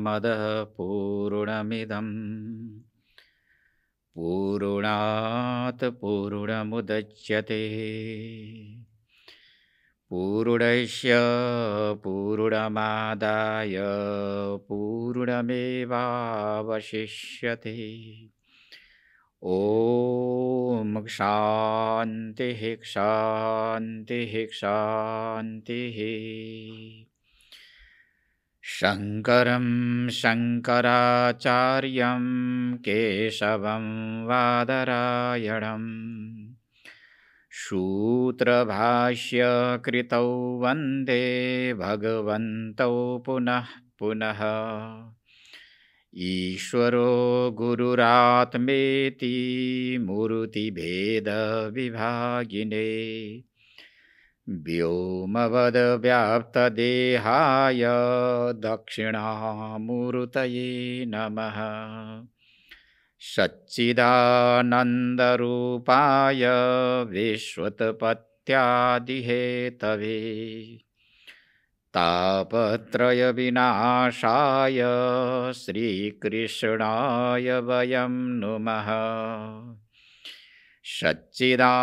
पूर्णमदः पूर्णमिदं पूर्णात् पूर्णमुदच्यते पूर्णस्य पूर्णमादाय पूर्णमेवावशिष्यते। ॐ शान्तिः शान्तिः शान्तिः। शङ्करं शङ्कराचार्यं केशवं बादरायणं सूत्रभाष्यकृतौ वन्दे भगवन्तौ पुनः पुनः। ईश्वरो गुरुरात्मेति मूर्तिभेदविभागिने व्योमवद्व्याप्तदेहाय दक्षिणामूर्तये नमः। सच्चिदानन्दरूपाय विश्वोत्पत्त्यादिहेतवे तापत्रयविनाशाय श्रीकृष्णाय वयं नुमः। सच्चिदानन्दरूपाय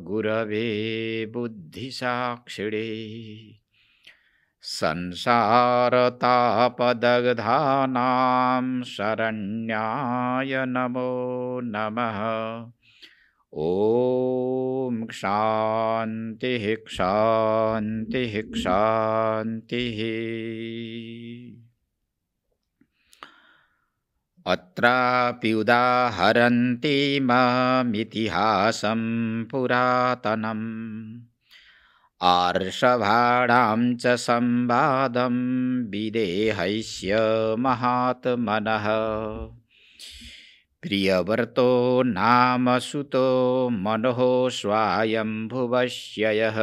गुरवे बुद्धिसाक्षिणे संसारतापदग्धानां शरण्याय नमो नमः। ॐ शान्तिः शान्तिः शान्तिः। अत्रापि उदाहरन्ति मामितिहासं पुरातनम् आर्षभाणां च संवादं विदेहैस्य महात्मनः। प्रियवर्तो नाम सुतो मनोः स्वायम्भुवस्य यः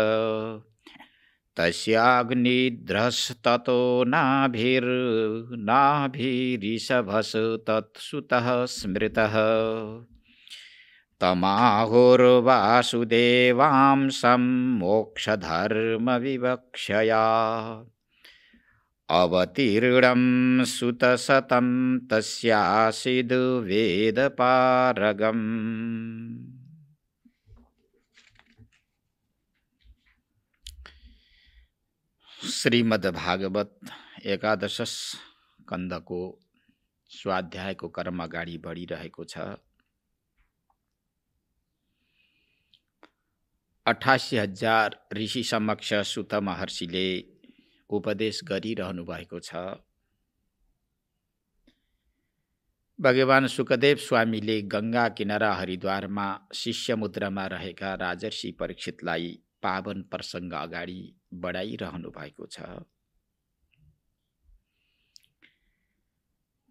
तस्याग्निध्रस्ततो नाभिर्नाभिरिषभस् तत्सुतः स्मृतः। तमाहुर्वासुदेवांसं मोक्षधर्मविवक्षया अवतीर्णं सुतसतं तस्यासीद्वेदपारगम्। श्रीमद्भागवत एकादश स्कन्धको स्वाध्यायको क्रम अगाडि बढिरहेको छ। 88,000 ऋषि समक्ष सुत महर्षिले उपदेश गरिरहनु भएको छ। भगवान सुखदेव स्वामीले गंगा किनारा हरिद्वारमा शिष्य मुद्रामा रहेका राजर्षि परीक्षितलाई पावन प्रसंग अगाडि बढाइरहनु भएको छ।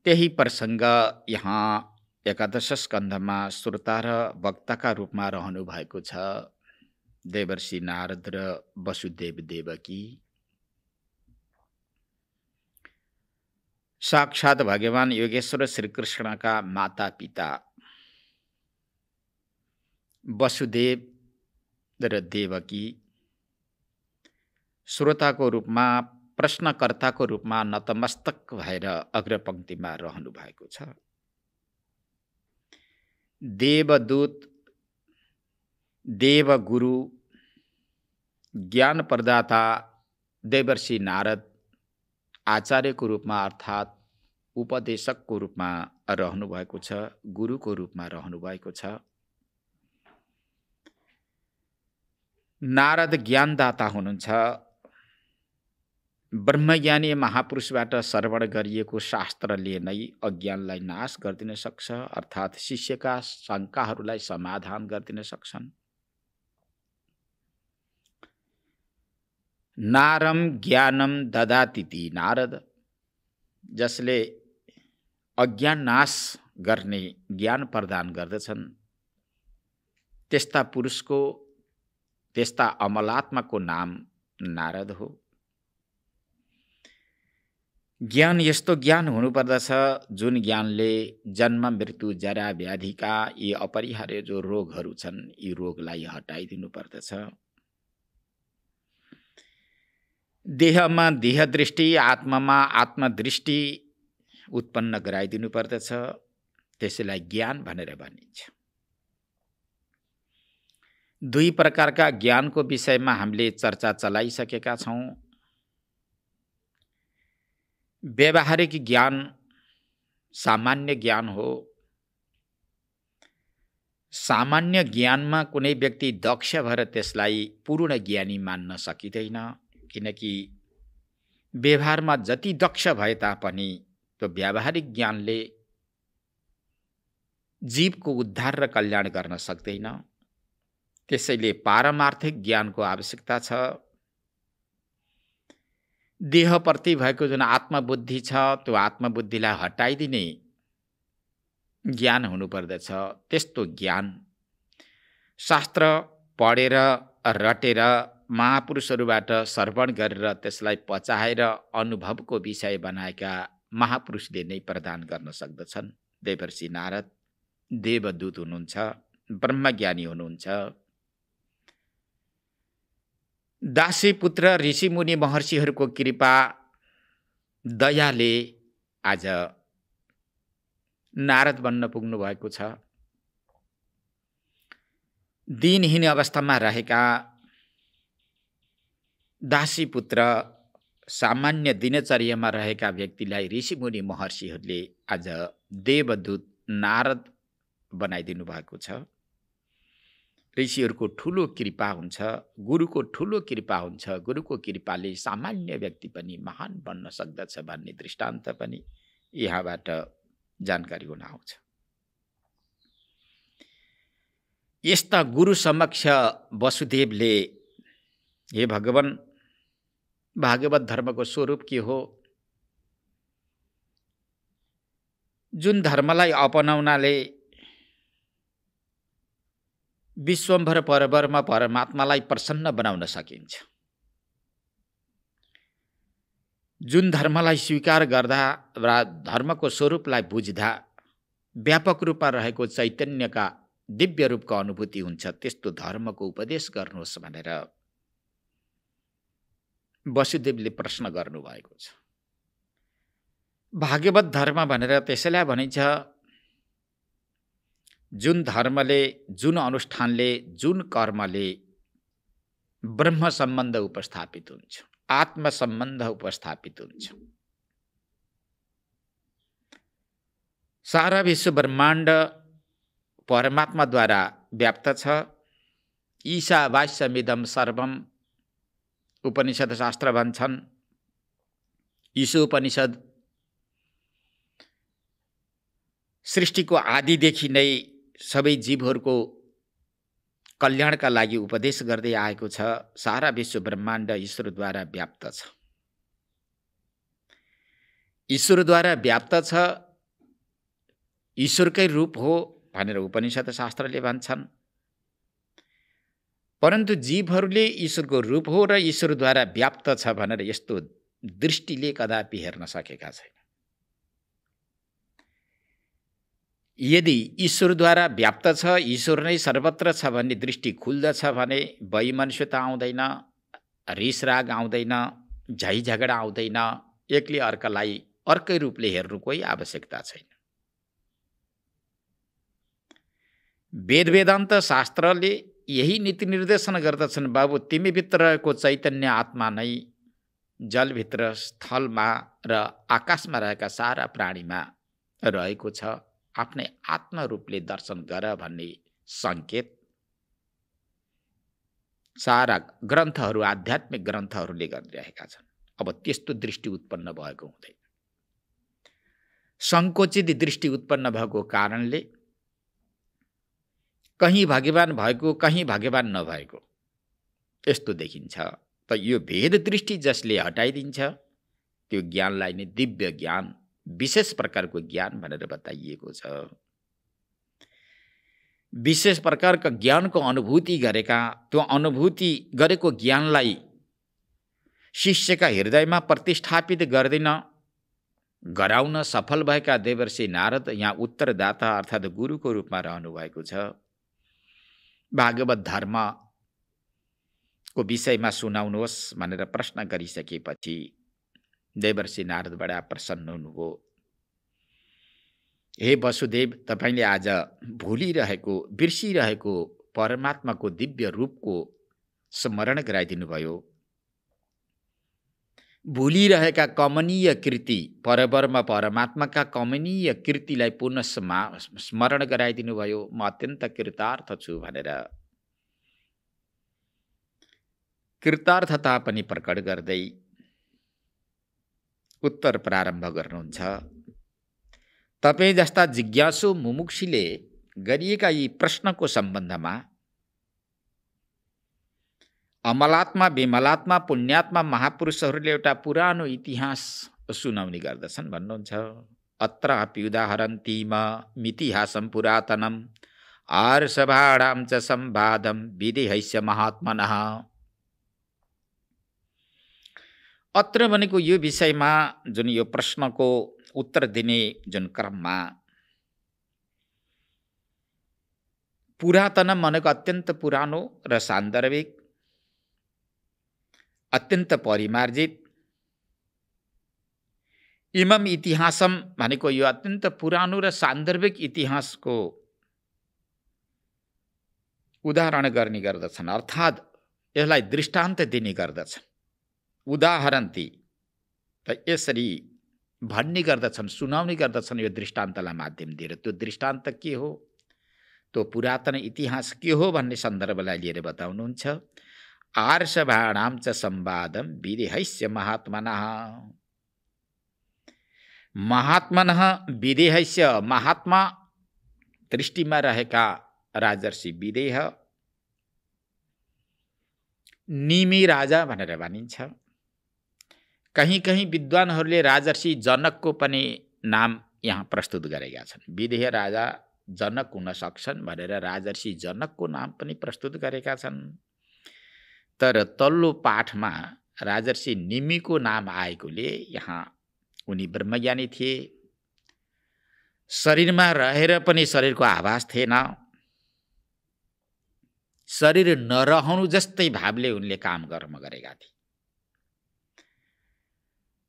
त्यही प्रसंग यहाँ एकादश स्कन्धमा श्रोता र वक्ताका रूपमा रहनु भएको छ। देवर्षि नारद र वसुदेव देवकी साक्षात भगवान योगेश्वर श्रीकृष्णका माता पिता वसुदेव र देवकी श्रोताको रूपमा प्रश्नकर्ताको रूपमा नतमस्तक भएर अग्रपंक्तिमा रहनु भएको छ। देवदूत देवगुरु ज्ञान प्रदाता देवर्षि नारद आचार्यको रूपमा अर्थात् उपदेशकको रूपमा रहनु भएको छ, गुरुको रूपमा रहनु भएको छ। नारद ज्ञानदाता हुनुहुन्छ। ब्रह्मज्ञानी महापुरुषबाट श्रवण गरिएको शास्त्रले नै अज्ञानलाई नाश गरिदिन सक्छ, अर्थात् शिष्यका शङ्काहरूलाई समाधान गरिदिन सक्छन्। नारम ज्ञानम ददातिति नारद, जसले अज्ञान नाश गर्ने ज्ञान प्रदान गर्दछन्, त्यस्ता पुरुषको त्यस्ता अमलात्माको नाम नारद हो। ज्ञान यस्तो ज्ञान हुनुपर्दछ जुन ज्ञानले जन्म मृत्यु जरा व्याधिका यी अपरिहार्य जो रोगहरू छन् यी रोगलाई हटाइदिनु पर्दछ। देहमा देहदृष्टि, आत्मामा आत्मदृष्टि उत्पन्न गराइदिनु पर्दछ। त्यसैलाई ज्ञान भनेर भनिन्छ। दुई प्रकारका ज्ञानको विषयमा हामीले चर्चा चलाइसकेका छौँ। व्यावहारिक ज्ञान सामान्य ज्ञान हो। सामान्य ज्ञानमा कुनै व्यक्ति दक्ष भएर त्यसलाई पूर्ण ज्ञानी मान्न सकिँदैन, किनकि व्यवहारमा जति दक्ष भए तापनि त्यो व्यावहारिक ज्ञानले जीवको उद्धार र कल्याण गर्न सक्दैन। त्यसैले पारमार्थिक ज्ञानको आवश्यकता छ। देहप्रति भएको जुन आत्मबुद्धि छ त्यो आत्मबुद्धिलाई हटाइदिने ज्ञान हुनुपर्दछ। त्यस्तो ज्ञान शास्त्र पढेर रटेर महापुरुषहरूबाट श्रवण गरेर त्यसलाई पचाएर अनुभवको विषय बनाएका महापुरुषले नै प्रदान गर्न सक्दछन्। देवर्षि नारद देवदूत हुनुहुन्छ, ब्रह्मज्ञानी हुनुहुन्छ। दासी पुत्र ऋषिमुनि महर्षिहरूको कृपा दयाले आज नारद बन्न पुग्नु भएको छ। दिनहीन अवस्थामा रहेका दासी पुत्र सामान्य दिनचर्यामा रहेका व्यक्तिलाई ऋषिमुनि महर्षिहरूले आज देवदूत नारद बनाइदिनु भएको छ। ऋषिहरूको ठुलो कृपा हुन्छ, गुरुको ठुलो कृपा हुन्छ। गुरुको कृपाले सामान्य व्यक्ति पनि महान बन्न सक्दछ भन्ने दृष्टान्त पनि यहाँबाट जानकारी हुन आउँछ। यस्ता गुरु समक्ष वसुदेवले हे भगवान, भागवत धर्मको स्वरूप के हो? जुन धर्मलाई अपनाउनाले विश्वम्भर परब्रह्म परमात्मालाई प्रसन्न बनाउन सकिन्छ, जुन धर्मलाई स्वीकार गर्दा र धर्मको स्वरूपलाई बुझ्दा व्यापक रूपमा रहेको चैतन्यका दिव्य रूपको अनुभूति हुन्छ, त्यस्तो धर्मको उपदेश गर्नुहोस् भनेर वसुदेवले प्रश्न गर्नुभएको छ। भागवत धर्म भनेर त्यसैलाई भनिन्छ जुन धर्मले, जुन अनुष्ठानले, जुन कर्मले ब्रह्म सम्बन्ध उपस्थापित हुन्छ, आत्म सम्बन्ध उपस्थापित हुन्छ। सारा विश्व ब्रह्माण्ड परमात्माद्वारा व्याप्त छ। ईशावास्यमिदं सर्वम उपनिषद शास्त्र भन्छन्। ईशो उपनिषद सृष्टिको आदिदेखि नै सबै जीवहरूको कल्याणका लागि उपदेश गर्दै आएको छ। सारा विश्व ब्रह्माण्ड ईश्वरद्वारा व्याप्त छ। ईश्वरद्वारा व्याप्त छ, ईश्वरकै रूप हो भनेर उपनिषद शास्त्रले भन्छन्। परन्तु जीवहरूले ईश्वरको रूप हो र ईश्वरद्वारा व्याप्त छ भनेर यस्तो दृष्टिले कदापि हेर्न सकेका छैन। यदि ईश्वरद्वारा व्याप्त छ, ईश्वर नै सर्वत्र छ भन्ने दृष्टि खुल्दछ भने वैमनस्यता आउँदैन, रिस राग आउँदैन, झै झगडा आउँदैन, एकले अर्कालाई अर्कै रूपले हेर्नु कोही आवश्यकता छैन। वेद वेदान्त शास्त्रले यही नीति निर्देशन गर्दछन्। बाबु, तिमीभित्र रहेको चैतन्य आत्मा नै जलभित्र, स्थलमा र आकाशमा रहेका सारा प्राणीमा रहेको छ। आफ्नै आत्म रूपले दर्शन गर भन्ने सङ्केत सारा ग्रन्थहरू, आध्यात्मिक ग्रन्थहरूले गरिरहेका छन्। अब त्यस्तो दृष्टि उत्पन्न भएको हुँदैन। सङ्कुचित दृष्टि उत्पन्न भएको कारणले कहीँ भगवान भएको, कहीँ भगवान नभएको यस्तो देखिन्छ। त यो भेद दृष्टि जसले हटाइदिन्छ त्यो ज्ञानलाई नै दिव्य ज्ञान, विशेष प्रकारको ज्ञान भनेर बताइएको छ। विशेष प्रकारका ज्ञानको अनुभूति गरेका, त्यो अनुभूति गरेको ज्ञानलाई शिष्यका हृदयमा प्रतिष्ठापित गर्दिन गराउन सफल भएका देवर्षि नारद यहाँ उत्तरदाता अर्थात् गुरुको रूपमा रहनु भएको छ। भागवत धर्म को विषयमा सुनाउनुहोस् भनेर प्रश्न गरिसकेपछि देवर्षि नारद बडा प्रसन्न हुनुभयो। हे वसुदेव, तपाईँले आज भुलिरहेको बिर्सिरहेको परमात्माको दिव्य रूपको स्मरण गराइदिनु भयो। भुलिरहेका कमनीय कृति परब्रह्म परमात्माका कमनीय कृतिलाई पुनः स्मरण गराइदिनु भयो। म अत्यन्त कृतार्थ छु भनेर कृतार्थता पनि प्रकट गर्दै उत्तर प्रारम्भ गर्नुहुन्छ। तपाईँ जस्ता जिज्ञासु मुमुक्षुले गरिएका यी प्रश्नको सम्बन्धमा अमलात्मा, विमलात्मा, पुण्यात्मा महापुरुषहरूले एउटा पुरानो इतिहास सुनाउने गर्दछन् भन्नुहुन्छ। अत्र अप्युदाहरन्तीम मितिहासं पुरातनम् आर्षभाणां च संवादं विदेहस्य महात्मनः। अत्र भनेको यो विषयमा जुन यो प्रश्नको उत्तर दिने जुन क्रममा पुरातनम भनेको अत्यन्त पुरानो र सान्दर्भिक, अत्यन्त परिमार्जित, इमम इतिहासम भनेको यो अत्यन्त पुरानो र सान्दर्भिक इतिहासको उदाहरण गर्ने गर्दछन्, अर्थात् यसलाई दृष्टान्त दिने गर्दछन्। उदाहरणती त यसरी भन्ने गर्दछन्, सुनाउने गर्दछन् यो दृष्टान्तलाई माध्यम दिएर। त्यो दृष्टान्त के हो, त्यो पुरातन इतिहास के हो भन्ने सन्दर्भलाई लिएर बताउनुहुन्छ। आर्षभाणां च संवादं विदेहस्य महात्मनः। महात्मनः विदेहस्य, महात्मा दृष्टिमा रहेका राजर्षि विदेह, निमि राजा भनेर भनिन्छ। कहीँ कहीँ विद्वानहरूले राजर्षि जनकको पनि नाम यहाँ प्रस्तुत गरेका छन्। विदेह राजा जनक हुन सक्छन् भनेर राजर्षि जनकको नाम पनि प्रस्तुत गरेका छन्। तर तल्लो पाठमा राजर्षि निमिको नाम आएकोले यहाँ उनी ब्रह्मज्ञानी थिए। शरीरमा रहेर पनि शरीरको आभास थिएन। शरीर नरहनु जस्तै भावले उनले काम कर्म गरेका थिए।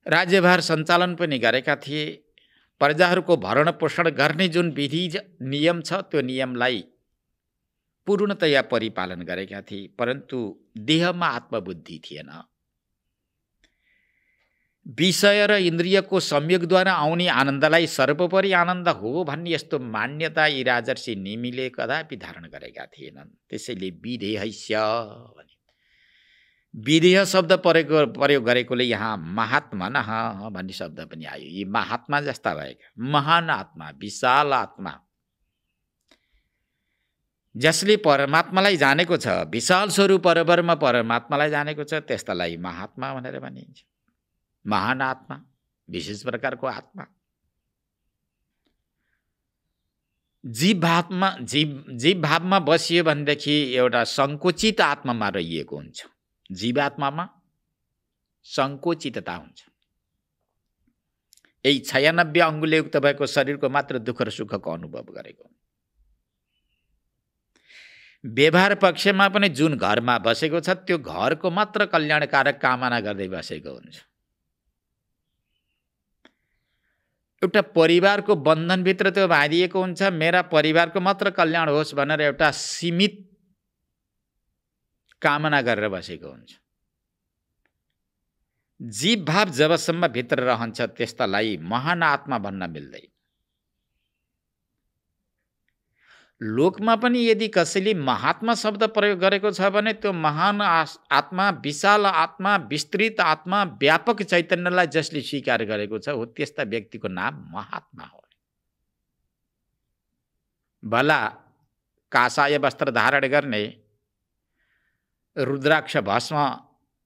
राज्यभार सञ्चालन पनि गरेका थिए। प्रजाहरूको भरण पोषण गर्ने जुन विधि नियम छ त्यो नियमलाई पूर्णतया परिपालन गरेका थिए। परन्तु देहमा आत्मबुद्धि थिएन। विषय र इन्द्रियको संयोगद्वारा आउने आनन्दलाई सर्वोपरि आनन्द हो भन्ने यस्तो मान्यता यी राजर्षि निमिले कदापि धारण गरेका थिएनन्। त्यसैले विदेहस्य भने विदेह शब्द प्रयोग गरेकोले यहाँ महात्मनः भन्ने शब्द पनि आयो। यी महात्मा जस्ता भएका महान आत्मा, विशाल आत्मा, जसले परमात्मालाई जानेको छ, विशाल स्वरूप परब्रह्म परमात्मालाई जानेको छ, त्यस्तालाई महात्मा भनेर भनिन्छ। महान आत्मा, विशेष प्रकारको आत्मा। जीव भावमा बसियो भनेदेखि एउटा सङ्कुचित आत्मामा रहिएको हुन्छ। जीवात्मामा सङ्कुचितता हुन्छ। यही 96 अङ्गुले युक्त भएको शरीरको मात्र दुःख र सुखको अनुभव गरेको। व्यवहार पक्षमा पनि जुन घरमा बसेको छ त्यो घरको मात्र कल्याणकारक कामना गर्दै बसेको हुन्छ। एउटा परिवारको बन्धनभित्र त्यो बाँधिएको हुन्छ। मेरा परिवारको मात्र कल्याण होस् भनेर एउटा सीमित कामना गरेर बसेको हुन्छ। जीव भाव जबसम्म भित्र रहन्छ त्यस्तालाई महान आत्मा भन्न मिल्दैन। लोकमा पनि यदि कसैले महात्मा शब्द प्रयोग गरेको छ भने त्यो महान आत्मा, विशाल आत्मा, विस्तृत आत्मा, व्यापक चैतन्यलाई जसले स्वीकार गरेको छ हो त्यस्ता व्यक्तिको नाम महात्मा हो। भला कासाय वस्त्र धारण गर्ने, रुद्राक्ष भस्म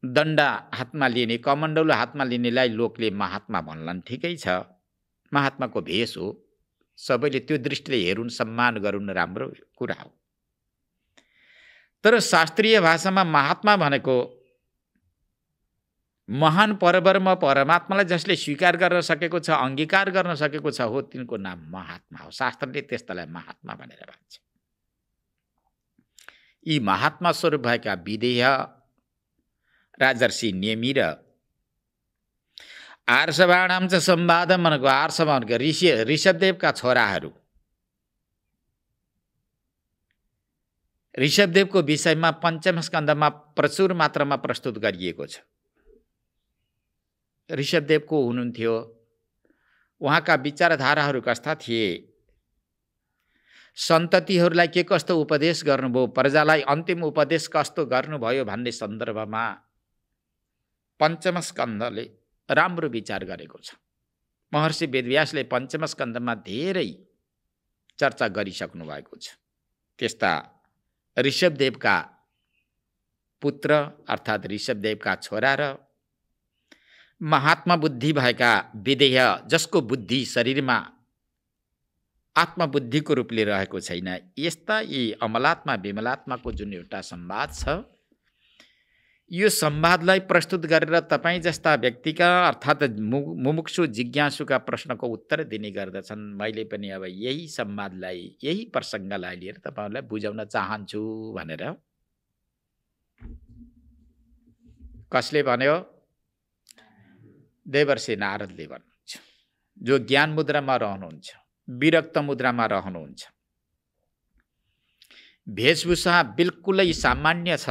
दण्ड हातमा लिने, कमण्डलु हातमा लिनेलाई लोकले महात्मा भन्लान्, ठिकै छ, महात्माको भेष हो। सबैले त्यो दृष्टिले हेरुन्, सम्मान गरून्, राम्रो कुरा हो। तर शास्त्रीय भाषामा महात्मा भनेको महान परब्रह्म परमात्मालाई जसले स्वीकार गर्न सकेको छ, अंगीकार गर्न सकेको छ हो तिनको नाम महात्मा हो। शास्त्रले त्यस्तालाई महात्मा भनेर भन्छ। यी महात्मा स्वरूप भएका विदेह राजर्षि नेमी र आर्षवाणाम च संवादम भनेको आर्षवा भनेको ऋषभदेवका छोराहरू ऋषभदेवको विषयमा पञ्चम स्कन्धमा प्रचुर मात्रामा प्रस्तुत गरिएको छ। ऋषभदेवको हुनुहुन्थ्यो, उहाँका विचारधाराहरू कस्ता थिए, सन्ततिहरूलाई के कस्तो उपदेश गर्नुभयो, प्रजालाई अन्तिम उपदेश कस्तो गर्नुभयो भन्ने सन्दर्भमा पञ्चम स्कन्धले राम्रो विचार गरेको छ। महर्षि वेदव्यासले पञ्चम स्कन्धमा धेरै चर्चा गरिसक्नु भएको छ। त्यस्ता ऋषभदेवका पुत्र अर्थात् ऋषभदेवका छोरा र महात्मा बुद्धि भएका विदेह जसको बुद्धि शरीरमा आत्मबुद्धिको रूपले रहेको छैन, यस्ता यी अमलात्मा विमलात्माको जुन एउटा संवाद छ, यो संवादलाई प्रस्तुत गरेर तपाईँ जस्ता व्यक्तिका अर्थात् मुमुक्षु जिज्ञासुका प्रश्नको उत्तर दिने गर्दछन्। मैले पनि अब यही संवादलाई यही प्रसङ्गलाई लिएर तपाईँहरूलाई बुझाउन चाहन्छु भनेर। कसले भन्यो? देवर्षि नारदले भन्नुहुन्छ, जो ज्ञान मुद्रामा रहनुहुन्छ, विरक्त मुद्रामा रहनुहुन्छ। वेशभूषा बिल्कुलै सामान्य छ,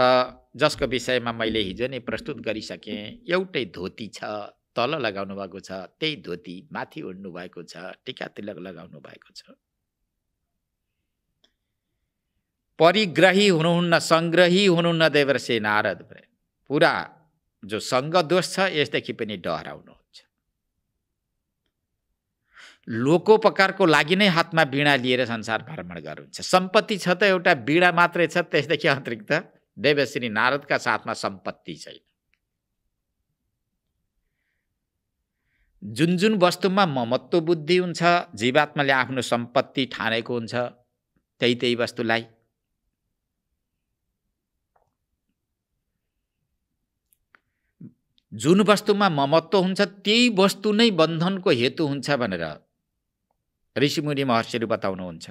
जसको विषयमा मैले हिजो नै प्रस्तुत गरिसकेँ। एउटै धोती छ, तल लगाउनु भएको छ, त्यही धोती माथि ओढ्नु भएको छ, टीका तिलक लगाउनु भएको छ। परिग्रही हुनुहुन्न, सङ्ग्रही हुनुहुन्न देवर्षि नारद। पुरा जो सङ्ग दोष छ यसदेखि पनि डराउनुहुन्छ। लोकोपकारको लागि नै हातमा वीणा लिएर संसार भ्रमण गर्नुहुन्छ। सम्पत्ति छ त एउटा वीणा मात्रै छ, त्यसदेखि अतिरिक्त देवर्षि नारदका साथमा सम्पत्ति छैन। जुन जुन वस्तुमा ममत्व बुद्धि हुन्छ, जीवात्माले आफ्नो सम्पत्ति ठानेको हुन्छ, त्यही वस्तुलाई जुन वस्तुमा ममत्व हुन्छ त्यही वस्तु नै बन्धनको हेतु हुन्छ भनेर ऋषिमुनि महर्षिहरू बताउनुहुन्छ।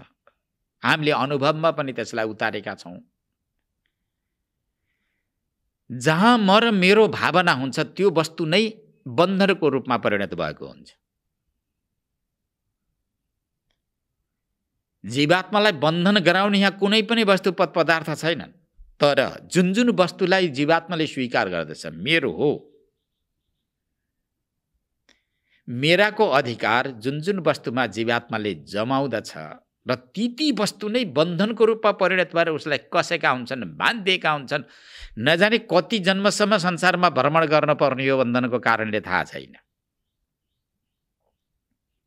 हामीले अनुभवमा पनि त्यसलाई उतारेका छौँ। जहाँ म र मेरो भावना हुन्छ त्यो वस्तु नै बन्धनको रूपमा परिणत भएको हुन्छ। जीवात्मालाई बन्धन गराउने यहाँ कुनै पनि वस्तु पदार्थ छैनन्, तर जुन जुन वस्तुलाई जीवात्माले स्वीकार गर्दछ, मेरो हो, मेराको अधिकार जुन जुन वस्तुमा जीवात्माले जमाउँदछ र ती वस्तु नै बन्धनको रूपमा परिणत भएर उसलाई कसेका हुन्छन्, बाँधिएका हुन्छन्। नजाने कति जन्मसम्म संसारमा भ्रमण गर्न पर्ने यो बन्धनको कारणले थाहा छैन।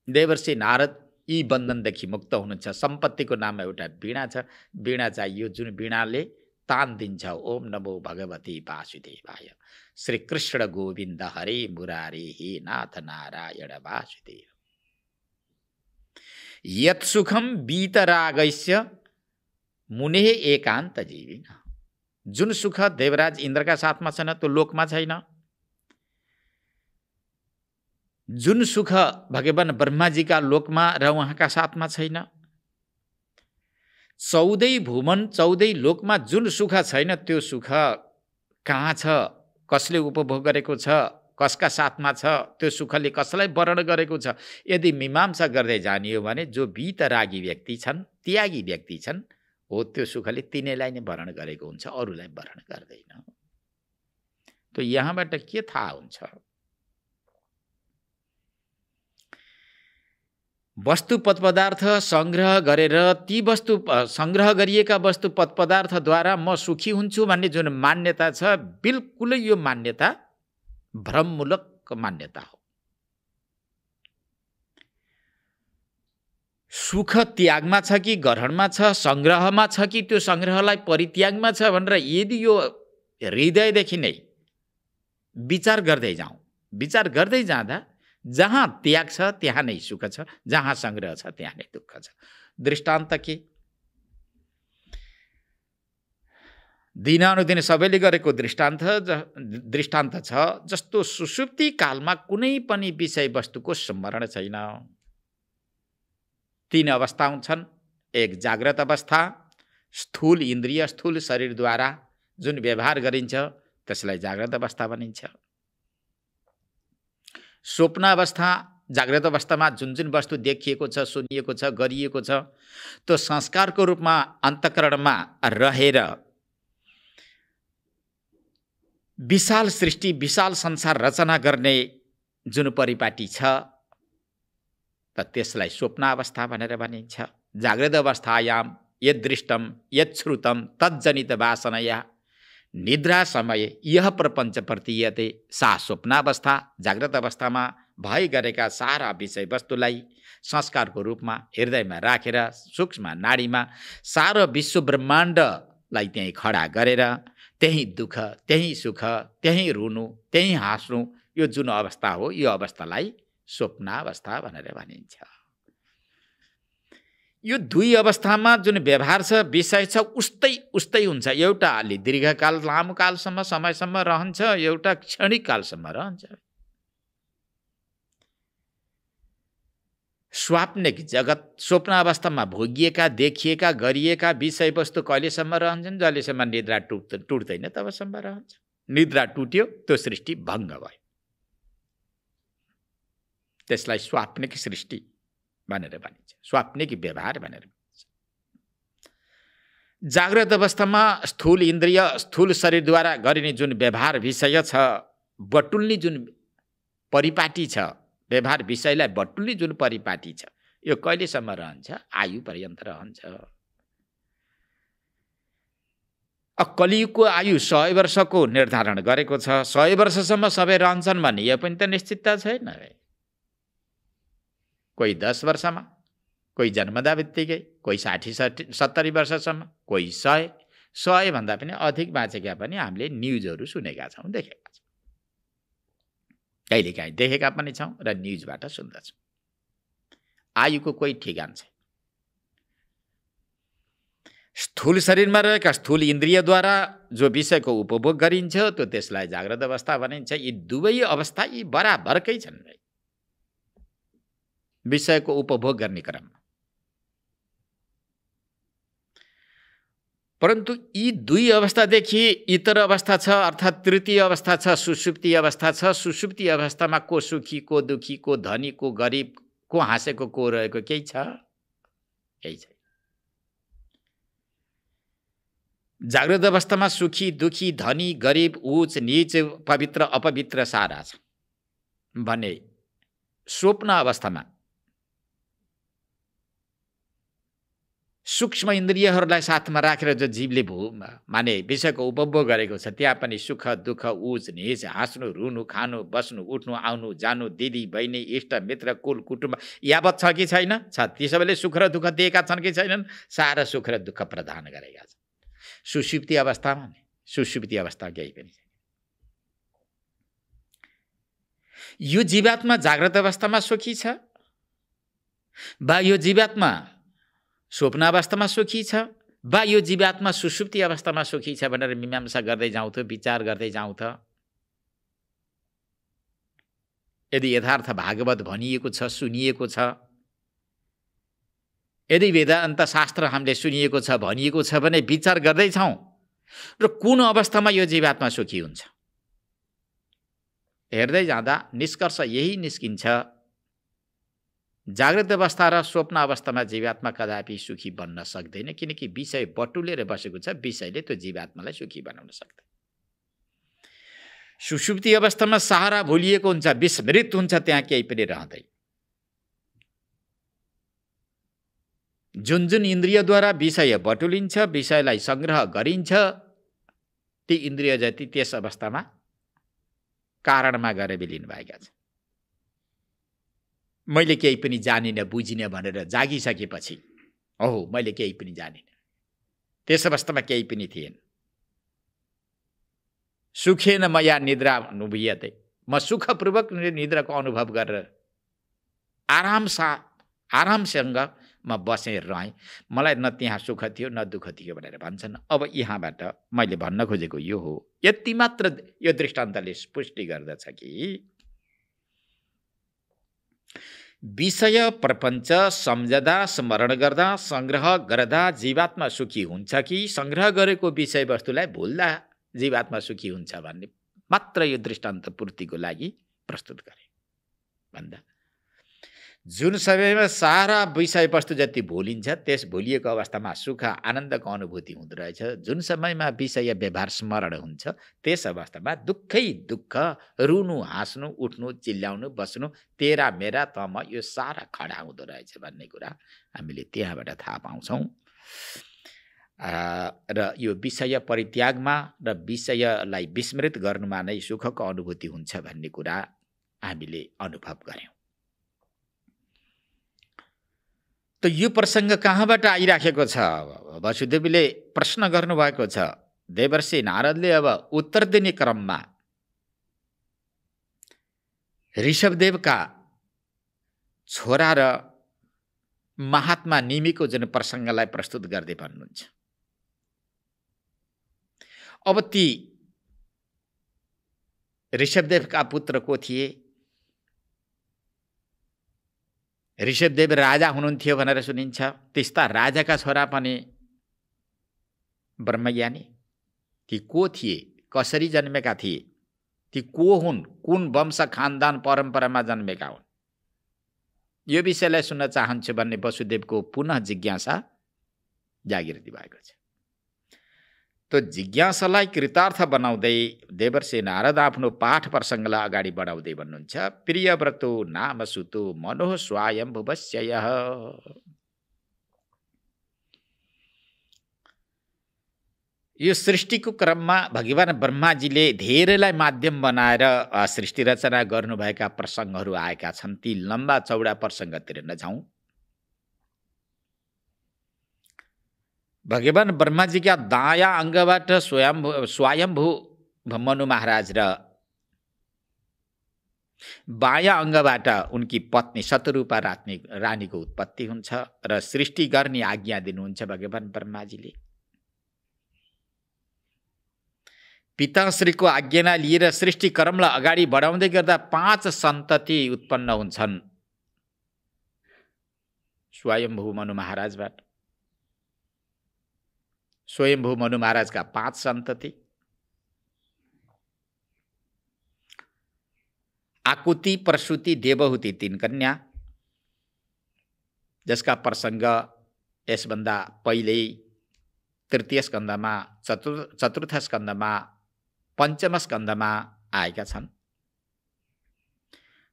देवर्षि नारद यी बन्धनदेखि मुक्त हुनुहुन्छ। सम्पत्तिको नाममा एउटा वीणा छ, वीणा चाहियो जुन वीणाले तान दिन्छ। ओम नमो भगवती वासुदेवाय, श्री कृष्ण गोविन्द हरे मुरारे, हे नाथ नारायण वासुदेव। यत् सुखम वीतरागस्य मुने एकान्त जीविन। जुन सुख देवराज इन्द्रका साथमा छैन त्यो लोकमा छैन। जुन सुख भगवान ब्रह्माजीका लोकमा र उहाँका साथमा छैन। 14 भुवन 14 लोकमा जुन सुख छैन त्यो सुख कहाँ छ, कसले उपभोग गरेको छ, कसका साथमा छ, त्यो सुखले कसलाई वर्ण गरेको छ, यदि मीमांसा गर्दै जानियो भने जो वीतरागी व्यक्ति छन्, त्यागी व्यक्ति छन्, हो त्यो सुखले तिनीलाई नै वर्ण गरेको हुन्छ, अरूलाई वर्ण गर्दैन। तो यहाँबाट के थाहा हुन्छ? वस्तु पदार्थ संग्रह गरेर ती वस्तु संग्रह गरिएका वस्तु पदार्थद्वारा म सुखी हुन्छु भन्ने जुन मान्यता छ, बिल्कुलै यो मान्यता भ्रममूलक मान्यता हो। सुख त्यागमा छ कि ग्रहणमा छ, संग्रहमा छ कि त्यो संग्रहलाई परित्यागमा छ भनेर यदि यो हृदयदेखि नै विचार गर्दै जाउँ, विचार गर्दै जाँदा जहाँ त्याग छ त्यहाँ नै सुख छ, जहाँ संग्रह छ त्यहाँ नै दुःख छ। दृष्टान्त के? दिनानुदिन सबैले गरेको दृष्टान्त छ। जस्तो सुषुप्ति कालमा कुनै पनि विषय वस्तुको स्मरण छैन। 3 अवस्था हुन्छन्। एक जाग्रत अवस्था, स्थूल इन्द्रिय स्थूल शरीरद्वारा जुन व्यवहार गरिन्छ त्यसलाई जाग्रत अवस्था भनिन्छ। स्वप्न अवस्था, जाग्रत अवस्थामा जुन जुन वस्तु देखिएको छ, सुनिएको छ, गरिएको छ, त्यो संस्कारको रूपमा अन्तःकरणमा रहेर विशाल सृष्टि, विशाल संसार रचना गर्ने जुन परिपाटी छ, त त्यसलाई स्वप्न अवस्था भनेर भनिन्छ। जाग्रत अवस्थायाम यद दृष्टम यद श्रुतम तज्जनित वासनया निद्रा समय यह प्रपञ्च प्रतीयते सा स्वप्नावस्था। जाग्रत अवस्थामा भइ गरेका सारा विषय वस्तुलाई संस्कारको रूपमा हृदयमा राखेर सूक्ष्म नाडीमा सारा विश्व ब्रह्माण्डलाई त्यहीँ खडा गरेर त्यही दुःख, त्यही सुख, त्यही रुनु, त्यही हाँस्नु, यो जुन अवस्था हो, यो अवस्थालाई स्वप्नावस्था भनेर भनिन्छ। यो दुई अवस्थामा जुन व्यवहार छ, विषय छ, उस्तै हुन्छ। एउटा अलि दीर्घकाल, लामो कालसम्म, समयसम्म रहन्छ, एउटा क्षणिक कालसम्म रहन्छ। स्वाप्निक जगत, स्वप्न अवस्थामा भोगिएका, देखिएका, गरिएका विषयवस्तु कहिलेसम्म रहन्छन्? जहिलेसम्म निद्रा टुट्दैन तबसम्म रहन्छ। निद्रा टुट्यो, त्यो सृष्टि भङ्ग भयो। त्यसलाई स्वाप्निक सृष्टि भनेर भनिन्छ, स्वाप्निक व्यवहार भनेर भनिन्छ। जाग्रत अवस्थामा स्थूल इन्द्रिय, स्थूल शरीरद्वारा गरिने जुन व्यवहार विषय छ, बटुल्ने जुन परिपाटी छ, व्यवहार विषयलाई बटुल्ने जुन परिपाटी छ, यो कहिलेसम्म रहन्छ? आयु पर्यन्त रहन्छ। कलियुगको आयु 100 वर्षको निर्धारण गरेको छ। 100 वर्षसम्म सबै रहन्छन् भने यो पनि त निश्चितता छैन। कोही 10 वर्षमा, कोही जन्मदा बित्तिकै, कोही 60-70 वर्षसम्म, कोही 100 भन्दा पनि अधिक बाँचेका पनि हामीले न्युजहरू सुनेका छौँ, देखेका छौँ। कहिलेकाहीँ देखेका पनि छौँ र न्युजबाट सुन्दछौँ। आयुको कोही ठेगान छैन। स्थूल शरीरमा रहेका स्थूल इन्द्रियद्वारा जो विषयको उपभोग गरिन्छ, त्यो त्यसलाई जाग्रत अवस्था भनिन्छ। यी दुवै अवस्था यी बराबरकै छन्। विषयको उपभोग गर्ने क्रममा, परन्तु यी दुई अवस्थादेखि इतर अवस्था छ, अर्थात् तृतीय अवस्था छ, सुषुप्ति अवस्था छ। सुषुप्ति अवस्थामा को सुखी, को दुखी, को धनी, को गरिब, को हाँसेको, को रहेको, केही छ? केही छैन। जाग्रत अवस्थामा सुखी, दुखी, धनी, गरिब, उच्च नीच, पवित्र, अपवित्र सारा छ भने स्वप्न अवस्थामा सूक्ष्म इन्द्रियहरूलाई साथमा राखेर जो जीवले माने विषयको उपभोग गरेको छ, त्यहाँ पनि सुख, दुःख, उच्च नीच, हाँस्नु, रुनु, खानु, बस्नु, उठ्नु, आउनु, जानु, दिदी, बहिनी, इष्ट, मित्र, कुल, कुटुम्ब यावत छ कि छैन? छ। ती सबैले सुख र दुःख दिएका छन् कि छैनन्? सारा सुख र दुःख प्रदान गरेका छन्। सुषुप्ति अवस्थामा नि, सुषुप्ति अवस्था केही पनि छैन। यो जीवात्मा जाग्रत अवस्थामा सुखी छ वा यो जीवात्मा स्वप्न अवस्थामा सुखी छ वा यो जीवात्मा सुषुप्ति अवस्थामा सुखी छ भनेर मीमांसा गर्दै जाउँ त, विचार गर्दै जाउँ त, यदि यथार्थ भागवत भनिएको छ, सुनिएको छ, यदि वेदान्त शास्त्र हामीले सुनिएको छ, भनिएको छ भने विचार गर्दैछौँ र कुन अवस्थामा यो जीवात्मा सुखी हुन्छ, हेर्दै जाँदा निष्कर्ष यही निस्किन्छ, जाग्रत अवस्था र स्वप्न अवस्थामा जीवात्मा कदापि सुखी बन्न सक्दैन, किनकि विषय बटुलेर बसेको छ, विषयले त्यो जीवात्मालाई सुखी बनाउन सक्दैन। सुषुप्ति अवस्थामा सहारा भुलिएको हुन्छ, विस्मृत हुन्छ, त्यहाँ केही पनि रहँदैन। जुन जुन इन्द्रियद्वारा विषय बटुलिन्छ, विषयलाई संग्रह गरिन्छ, ती इन्द्रिय जति त्यस अवस्थामा कारणमा गएर विलिन भएका छन्। मैले केही पनि जानिनँ, बुझिनँ भनेर जागिसकेपछि, ओहो मैले केही पनि जानिनँ, त्यस अवस्थामा केही पनि थिएन। सुखेन मया निद्रा अनुभूयते, म सुखपूर्वक निद्राको अनुभव गरेर आरामसँग म बसेर रहेँ, मलाई न त्यहाँ सुख थियो न दुःख थियो भनेर भन्छन्। अब यहाँबाट मैले भन्न खोजेको यो हो, यति मात्र यो दृष्टान्तले पुष्टि गर्दछ कि विषय प्रपञ्च सम्झदा, स्मरण गर्दा, संग्रह गर्दा जीवात्मा सुखी हुन्छ कि संग्रह गरेको विषय वस्तुलाई भुल्दा जीवात्मा सुखी हुन्छ भन्ने मात्र यो दृष्टान्त पूर्तिको लागि प्रस्तुत गरे। भन्दा जुन समयमा सारा विषयवस्तु जति भुलिन्छ त्यस भुलिएको अवस्थामा सुख आनन्दको अनुभूति हुँदो रहेछ। जुन समयमा विषय व्यवहार स्मरण हुन्छ त्यस अवस्थामा दुःखै दुःख, रुनु हाँस्नु उठ्नु चिल्ल्याउनु बस्नु तेरा मेरा तम यो सारा खडा हुँदो रहेछ भन्ने कुरा हामीले त्यहाँबाट थाहा पाउँछौँ। र यो विषय परित्यागमा र विषयलाई विस्मृत गर्नुमा नै सुखको अनुभूति हुन्छ भन्ने कुरा हामीले अनुभव गऱ्यौँ। त यो प्रसङ्ग कहाँबाट आइराखेको छ? वसुदेवले प्रश्न गर्नुभएको छ। देवर्षि नारदले अब उत्तर दिने क्रममा ऋषभदेवका छोरा र महात्मा निमिको जुन प्रसङ्गलाई प्रस्तुत गर्दै भन्नुहुन्छ। अब ती ऋषभदेवका पुत्र को थिए? ऋषभदेव राजा हुनुहुन्थ्यो भनेर सुनिन्छ। त्यस्ता राजाका छोरा पनि ब्रह्मज्ञानी। ती को थिए? कसरी जन्मेका थिए? ती को हुन्? कुन वंश खानदान परम्परामा जन्मेका हुन्? यो विषयलाई सुन्न चाहन्छु भन्ने वसुदेवको पुनः जिज्ञासा जागृति भएको छ। तो जिज्ञासालाई कृतार्थ बनाउँदै देवर्षि नारद आफ्नो पाठ प्रसङ्गलाई अगाडि बढाउँदै भन्नुहुन्छ। प्रियव्रतो नाम सुतो मनोः स्वायम्भुवस्ययः। यो सृष्टिको क्रममा भगवान ब्रह्माजीले धेरैलाई माध्यम बनाएर सृष्टि रचना गर्नुभएका प्रसङ्गहरू आएका छन्। ती लम्बा चौडा प्रसङ्गतिर नजाउँ। भगवान ब्रह्माजीका दायाँ अङ्गबाट स्वयम्भू मनु महाराज र बायाँ अङ्गबाट उनकी पत्नी शतरूपा रानीको उत्पत्ति हुन्छ र सृष्टि गर्ने आज्ञा दिनुहुन्छ भगवान ब्रह्माजीले। पिताश्रीको आज्ञा लिएर सृष्टि क्रमलाई अगाडि बढाउँदै गर्दा 5 सन्तति उत्पन्न हुन्छन् स्वयम्भू मनु महाराजबाट। स्वयम्भू मनु महाराजका 5 सन्तति आकुति, प्रसूति, देवहुति 3 कन्या, जसका प्रसङ्ग यसभन्दा पहिले तृतीय स्कन्धमा, चतुर्थ स्कन्धमा, पञ्चम स्कन्धमा आएका छन्।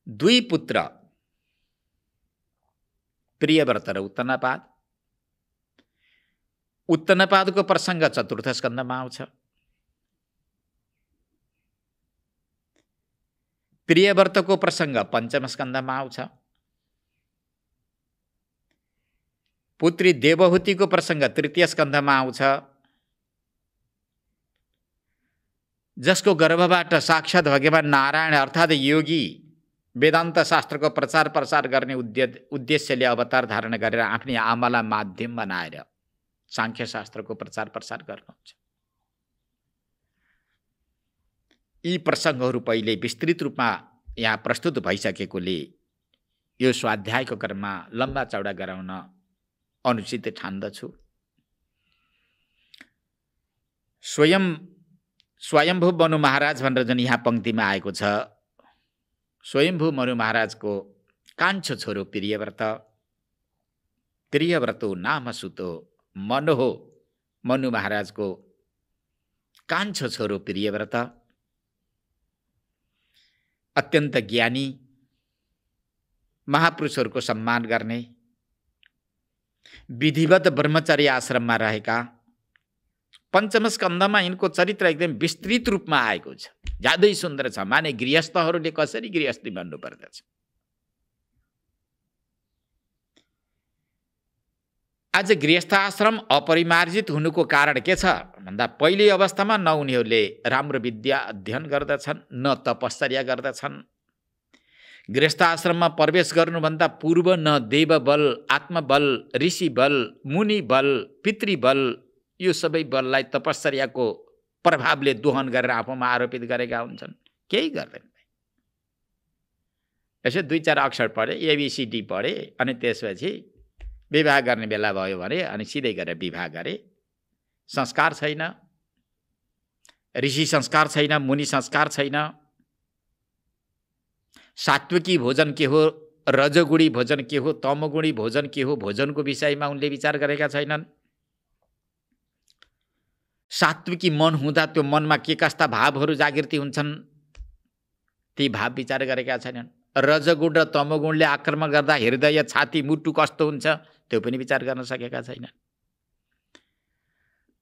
2 पुत्र प्रियव्रत र उत्तनपाद। उत्तनपादको प्रसङ्ग चतुर्थ स्कन्धमा आउँछ। प्रियव्रतको प्रसङ्ग पञ्चम स्कन्धमा आउँछ। पुत्री देवहुतिको प्रसङ्ग तृतीय स्कन्धमा आउँछ, जसको गर्भबाट साक्षात् भगवान नारायण अर्थात् योगी वेदान्त शास्त्रको प्रचार प्रसार गर्ने उद्देश्यले अवतार धारण गरेर आफ्नै आमालाई माध्यम बनाएर सांख्य शास्त्रको प्रचार प्रसार गर्नुहुन्छ। यी प्रसङ्गहरू पहिले विस्तृत रूपमा यहाँ प्रस्तुत भइसकेकोले यो स्वाध्यायको क्रममा लम्बा चौडा गराउन अनुचित ठान्दछु। स्वयम्भू मनु महाराज भनेर जुन यहाँ पङ्क्तिमा आएको छ, स्वयम्भू मनु महाराजको कान्छो छोरो प्रियव्रत। प्रियव्रतो नाम सुतो मनोः मनु महाराजको कान्छो छोरो प्रियव्रत अत्यन्त ज्ञानी, महापुरुषहरूको सम्मान गर्ने, विधिवत ब्रह्मचर्य आश्रममा रहेका। पञ्चम स्कन्धमा यिनको चरित्र एकदम विस्तृत रूपमा आएको छ। ज्यादै सुन्दर छ। माने गृहस्थहरूले कसरी गृहस्थी भन्नुपर्दछ। आज गृहस्थ आश्रम अपरिमार्जित हुनुको कारण के छ भन्दा पहिले अवस्थामा न उनीहरूले राम्रो विद्या अध्ययन गर्दछन्, न तपश्चर्या गर्दछन्। गृहस्थ आश्रममा प्रवेश गर्नुभन्दा पूर्व न देवबल, आत्मबल, ऋषि बल, मुनि बल, पितृबल, यो सबै बललाई तपश्चर्याको प्रभावले दोहन गरेर आफूमा आरोपित गरेका हुन्छन्। केही गर्दैन। यसो 2-4 अक्षर पढे, ABCD पढे, अनि त्यसपछि विवाह गर्ने बेला भयो भने अनि सिधै गरेर विवाह गरे। संस्कार छैन, ऋषि संस्कार छैन, मुनि संस्कार छैन। सात्विकी भोजन के हो, रजोगुणी भोजन के हो, तमोगुणी भोजन के हो, भोजनको विषयमा उनले विचार गरेका छैनन्। सात्विकी मन हुँदा त्यो मनमा के कस्ता भावहरू जागृति हुन्छन्, ती भाव विचार गरेका छैनन्। रजगुण र तमोगुणले आक्रमण गर्दा हृदय, छाती, मुटु कस्तो हुन्छ त्यो पनि विचार गर्न सकेका छैनन्।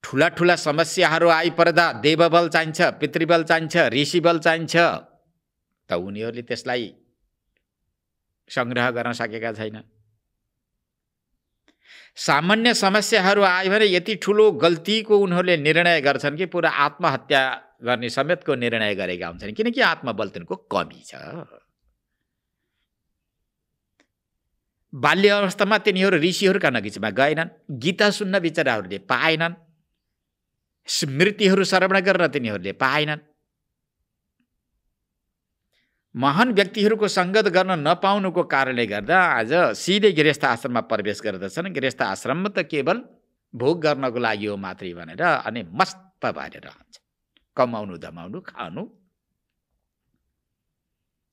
ठुला ठुला समस्याहरू आइपर्दा देवबल चाहिन्छ, पितृबल चाहिन्छ, ऋषिबल चाहिन्छ, त उनीहरूले त्यसलाई संग्रह गर्न सकेका छैनन्। सामान्य समस्याहरू आयो भने यति ठुलो गल्तीको उनीहरूले निर्णय गर्छन् कि पुरा आत्महत्या गर्ने समेतको निर्णय गरेका हुन्छन्, किनकि आत्मबल तिनको कमी छ। बाल्य अवस्थामा तिनीहरू ऋषिहरूका नजिकमा गएनन्, गीता सुन्न बिचराहरूले पाएनन्, स्मृतिहरू श्रवण गर्न तिनीहरूले पाएनन्। महान व्यक्तिहरूको सङ्गत गर्न नपाउनुको कारणले गर्दा आज सिधै गृहस्थ आश्रममा प्रवेश गर्दछन्। गृहस्थ आश्रम त केवल भोग गर्नको लागि हो मात्रै भनेर अनि मस्त भएर रहन्छ। कमाउनु, धमाउनु, खानु,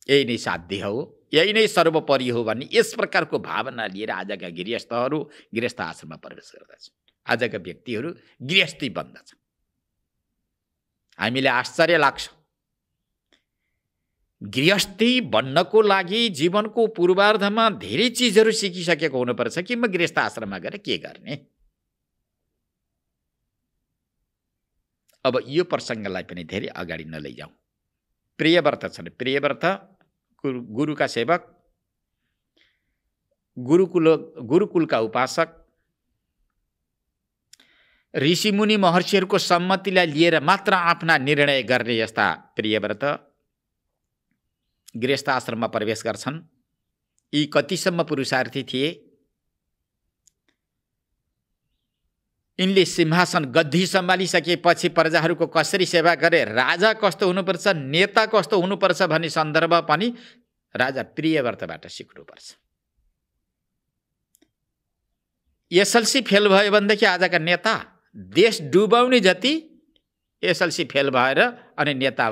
यही नै साध्य हो, यही नै सर्वोपरि हो भन्ने यस प्रकारको भावना लिएर आजका गृहस्थहरू गृहस्थ आश्रममा प्रवेश गर्दछन्। आजका व्यक्तिहरू गृहस्थी बन्दछन्। हामीलाई आश्चर्य लाग्छ। गृहस्थी बन्नको लागि जीवनको पूर्वार्धमा धेरै चिजहरू सिकिसकेको हुनुपर्छ कि म गृहस्थ आश्रममा गएर के गर्ने। अब यो प्रसङ्गलाई पनि धेरै अगाडि नलैजाउँ। प्रियव्रत छन्, प्रियव्रत गुरुका सेवक, गुरुकुलका उपासक, ऋषिमुनि महर्षिहरूको सम्मतिलाई लिएर मात्र आफ्ना निर्णय गर्ने यस्ता प्रियव्रत गृहस्थ आश्रममा प्रवेश गर्छन्। यी कतिसम्म पुरुषार्थी थिए। यिनले सिंहासन गद्दी सम्हालिसकेपछि प्रजाहरूको कसरी सेवा गरे, राजा कस्तो हुनुपर्छ, नेता कस्तो हुनुपर्छ भन्ने सन्दर्भ पनि राजा प्रियव्रतबाट सिक्नुपर्छ। एसएलसी फेल भयो भनेदेखि आजका नेता देश डुबाउने जति एसएलसी फेल भएर अनि नेता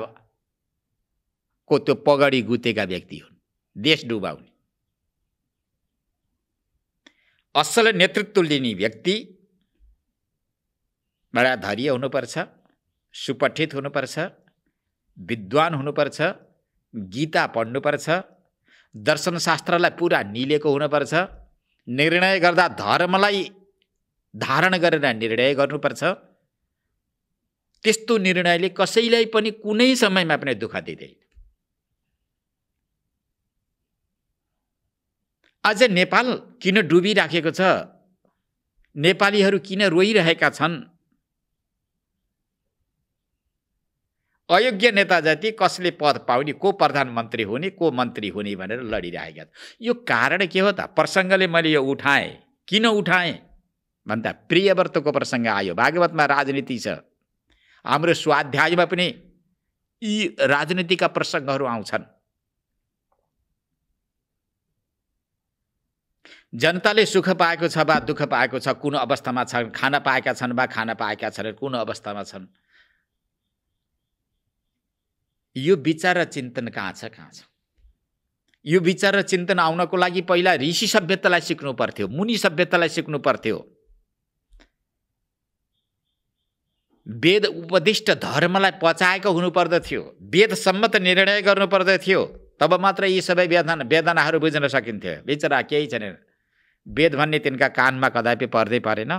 को त्यो पगडी गुतेका व्यक्ति हुन्, देश डुबाउने। असल नेतृत्व लिने व्यक्ति बडा धैर्य हुनुपर्छ, सुपठित हुनुपर्छ, विद्वान हुनुपर्छ, गीता पढ्नुपर्छ, दर्शनशास्त्रलाई पुरा निलेको हुनुपर्छ, निर्णय गर्दा धर्मलाई धारण गरेर निर्णय गर्नुपर्छ। त्यस्तो निर्णयले कसैलाई पनि कुनै समयमा पनि दुःख दिँदैन। आज नेपाल किन डुबिराखेको छ, नेपालीहरू किन रोइरहेका छन्? अयोग्य नेता जति कसले पद पाउने, को प्रधानमन्त्री हुने, को मन्त्री हुने भनेर लडिरहेका छन्। यो कारण के हो त? प्रसङ्गले मैले यो उठाएँ, किन उठाएँ भन्दा प्रियव्रतको प्रसङ्ग आयो। भागवतमा राजनीति छ, हाम्रो स्वाध्यायमा पनि यी राजनीतिका प्रसङ्गहरू आउँछन्। जनताले सुख पाएको छ वा दुःख पाएको छ, कुन अवस्थामा छन्, खान पाएका छन् वा खान पाएका छन्, कुन अवस्थामा छन्, यो विचार र चिन्तन कहाँ छ? यो विचार र चिन्तन आउनको लागि पहिला ऋषि सभ्यतालाई सिक्नु पर्थ्यो, मुनि सभ्यतालाई सिक्नु पर्थ्यो, वेद उपदिष्ट धर्मलाई पचाएको हुनुपर्दथ्यो, वेद सम्मत निर्णय गर्नु पर्दथ्यो। तब मात्र यी सबै वेदनाहरू बुझ्न सकिन्थ्यो। बिचरा केही छैन, वेद भन्ने तिनका कानमा कदापि पर्दै परेन।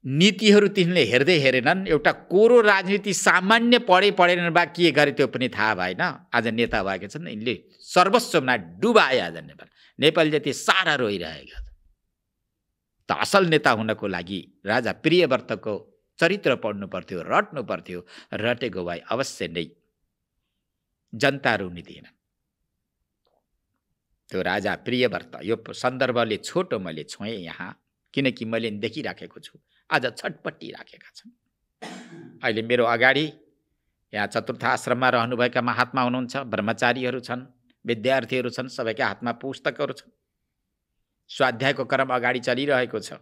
नीतिहरू तिनले हेर्दै हेरेनन्। एउटा कोरो राजनीति सामान्य पढेनन् वा के गरे त्यो पनि थाहा भएन। आज नेता भएका छन्, यिनले सर्वस्वमा डुबाए। आज नेपाल जति सारा रोइरहेका छन्। त असल नेता हुनको लागि राजा प्रियव्रतको चरित्र पढ्नु पर्थ्यो, रट्नु पर्थ्यो। रटेको भए अवश्य नै जनता रुनी थिएन। त्यो राजा प्रियव्रत, यो सन्दर्भले छोटो मैले छोएँ यहाँ, किनकि मैले देखिराखेको छु। आज छटपट्टि राखेका छन्। अहिले मेरो अगाडि यहाँ चतुर्थ आश्रममा रहनुभएका महात्मा हुनुहुन्छ, ब्रह्मचारीहरू छन्, विद्यार्थीहरू छन्, सबैका हातमा पुस्तकहरू छन्। स्वाध्यायको क्रम अगाडि चलिरहेको छ।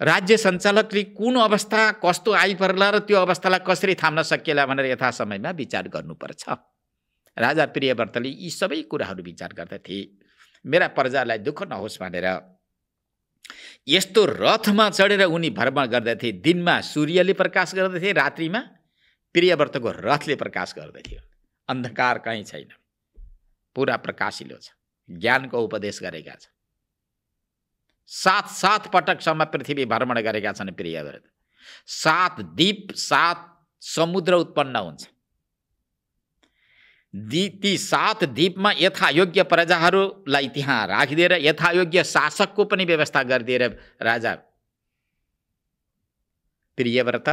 राज्य सञ्चालकले कुन अवस्था कस्तो आइपर्ला र त्यो अवस्थालाई कसरी थाम्न सकिएला भनेर यथा समयमा विचार गर्नुपर्छ। राजा प्रियव्रतले यी सबै कुराहरू विचार गर्दथे। मेरा प्रजालाई दुःख नहोस् भनेर यस्तो रथमा चढेर उनी भ्रमण गर्दथे। दिनमा सूर्यले प्रकाश गर्दथे, रात्रिमा प्रियव्रतको रथले प्रकाश गर्दथ्यो। अन्धकार कहीँ छैन, पुरा प्रकाशिलो छ। ज्ञानको उपदेश गरेका छन्। 7 पटकसम्म पृथ्वी भ्रमण गरेका छन् प्रियव्रत। 7 द्वीप 7 समुद्र उत्पन्न हुन्छ। ती 7 द्वीपमा यथायोग्य प्रजाहरूलाई त्यहाँ राखिदिएर यथायोग्य शासकको पनि व्यवस्था गरिदिएर राजा प्रियव्रत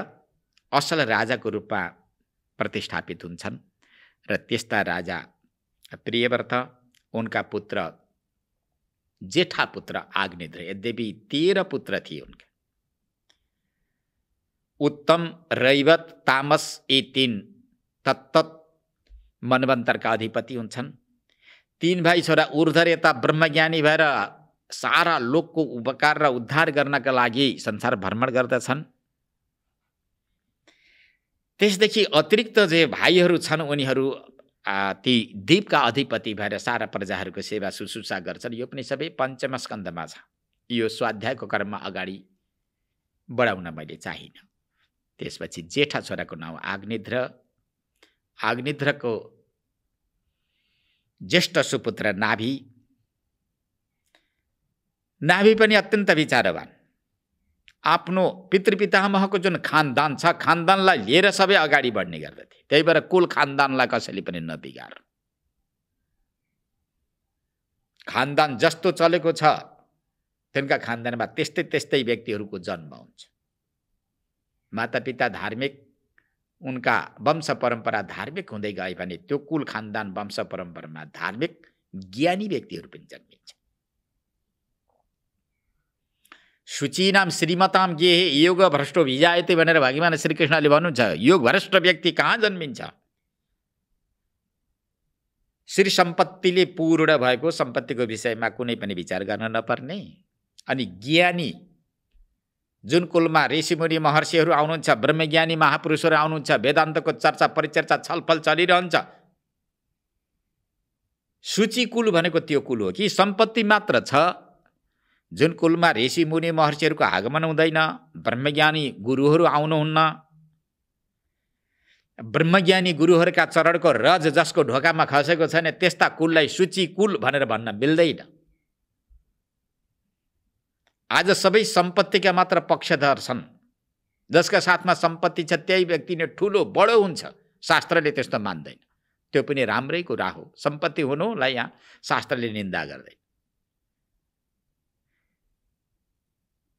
असल राजाको रूपमा प्रतिष्ठापित हुन्छन्। र त्यस्ता राजा प्रियव्रत, उनका पुत्र जेठा पुत्र आग्नेध्र, यद्यपि 13 पुत्र थिए उनका। उत्तम, रैवत, तामस यी 3 तत्त मनवन्तरका अधिपति हुन्छन्। 3 भाइ छोरा ऊर्ध्वर यता ब्रह्मज्ञानी भएर सारा लोकको उपकार र उद्धार गर्नका लागि संसार भ्रमण गर्दछन्। त्यसदेखि अतिरिक्त जे भाइहरू छन् उनीहरू ती द्वीपका अधिपति भएर सारा प्रजाहरूको सेवा शुश्रूषा गर्छन्। यो पनि सबै पञ्चम स्कन्धमा छ। यो स्वाध्यायको क्रममा अगाडि बढाउन मैले चाहिनँ। त्यसपछि जेठा छोराको नाउँ आग्नेध्र। आग्नेध्रको ज्येष्ठ सुपुत्र नाभि। नाभि पनि अत्यन्त विचारवान। आफ्नो पितृपितामहको जुन खानदान छ, खानदानलाई लिएर सबै अगाडि बढ्ने गर्दथे। त्यही भएर कुल खानदानलाई कसैले पनि नबिगार। खानदान जस्तो चलेको छ तिनका खानदानमा त्यस्तै त्यस्तै व्यक्तिहरूको जन्म हुन्छ। मातापिता धार्मिक, उनका वंश परम्परा धार्मिक हुँदै गए भने त्यो कुल खानदान वंश परम्परामा धार्मिक ज्ञानी व्यक्तिहरू पनि जन्मिन्छ। शुचीनाम श्रीमताम गेहे योग भ्रष्टो विजायते भनेर भगवान श्रीकृष्णले भन्नुहुन्छ। योग भ्रष्ट व्यक्ति कहाँ जन्मिन्छ? श्री सम्पत्तिले पूर्ण भएको सम्पत्तिको विषयमा कुनै पनि विचार गर्न नपर्ने। अनि ज्ञानी, जुन कुलमा ऋषिमुनि महर्षिहरू आउनुहुन्छ, ब्रह्मज्ञानी महापुरुषहरू आउनुहुन्छ, वेदान्तको चर्चा परिचर्चा छलफल चलिरहन्छ। सूची कुल भनेको त्यो कुल हो कि सम्पत्ति मात्र छ? जुन कुलमा ऋषि मुनि महर्षिहरूको आगमन हुँदैन, ब्रह्मज्ञानी गुरुहरू आउनुहुन्न, ब्रह्मज्ञानी गुरुहरूका चरणको रज जसको ढोकामा खसेको छैन, त्यस्ता कुललाई सूची कुल भनेर भन्न मिल्दैन। आज सबै सम्पत्तिका मात्र पक्षधर छन्। जसका साथमा सम्पत्ति छ त्यही व्यक्ति नै ठुलो बडो हुन्छ। शास्त्रले त्यस्तो मान्दैन। त्यो पनि राम्रै कुरा हो। सम्पत्ति हुनुलाई यहाँ शास्त्रले निन्दा गर्दैन।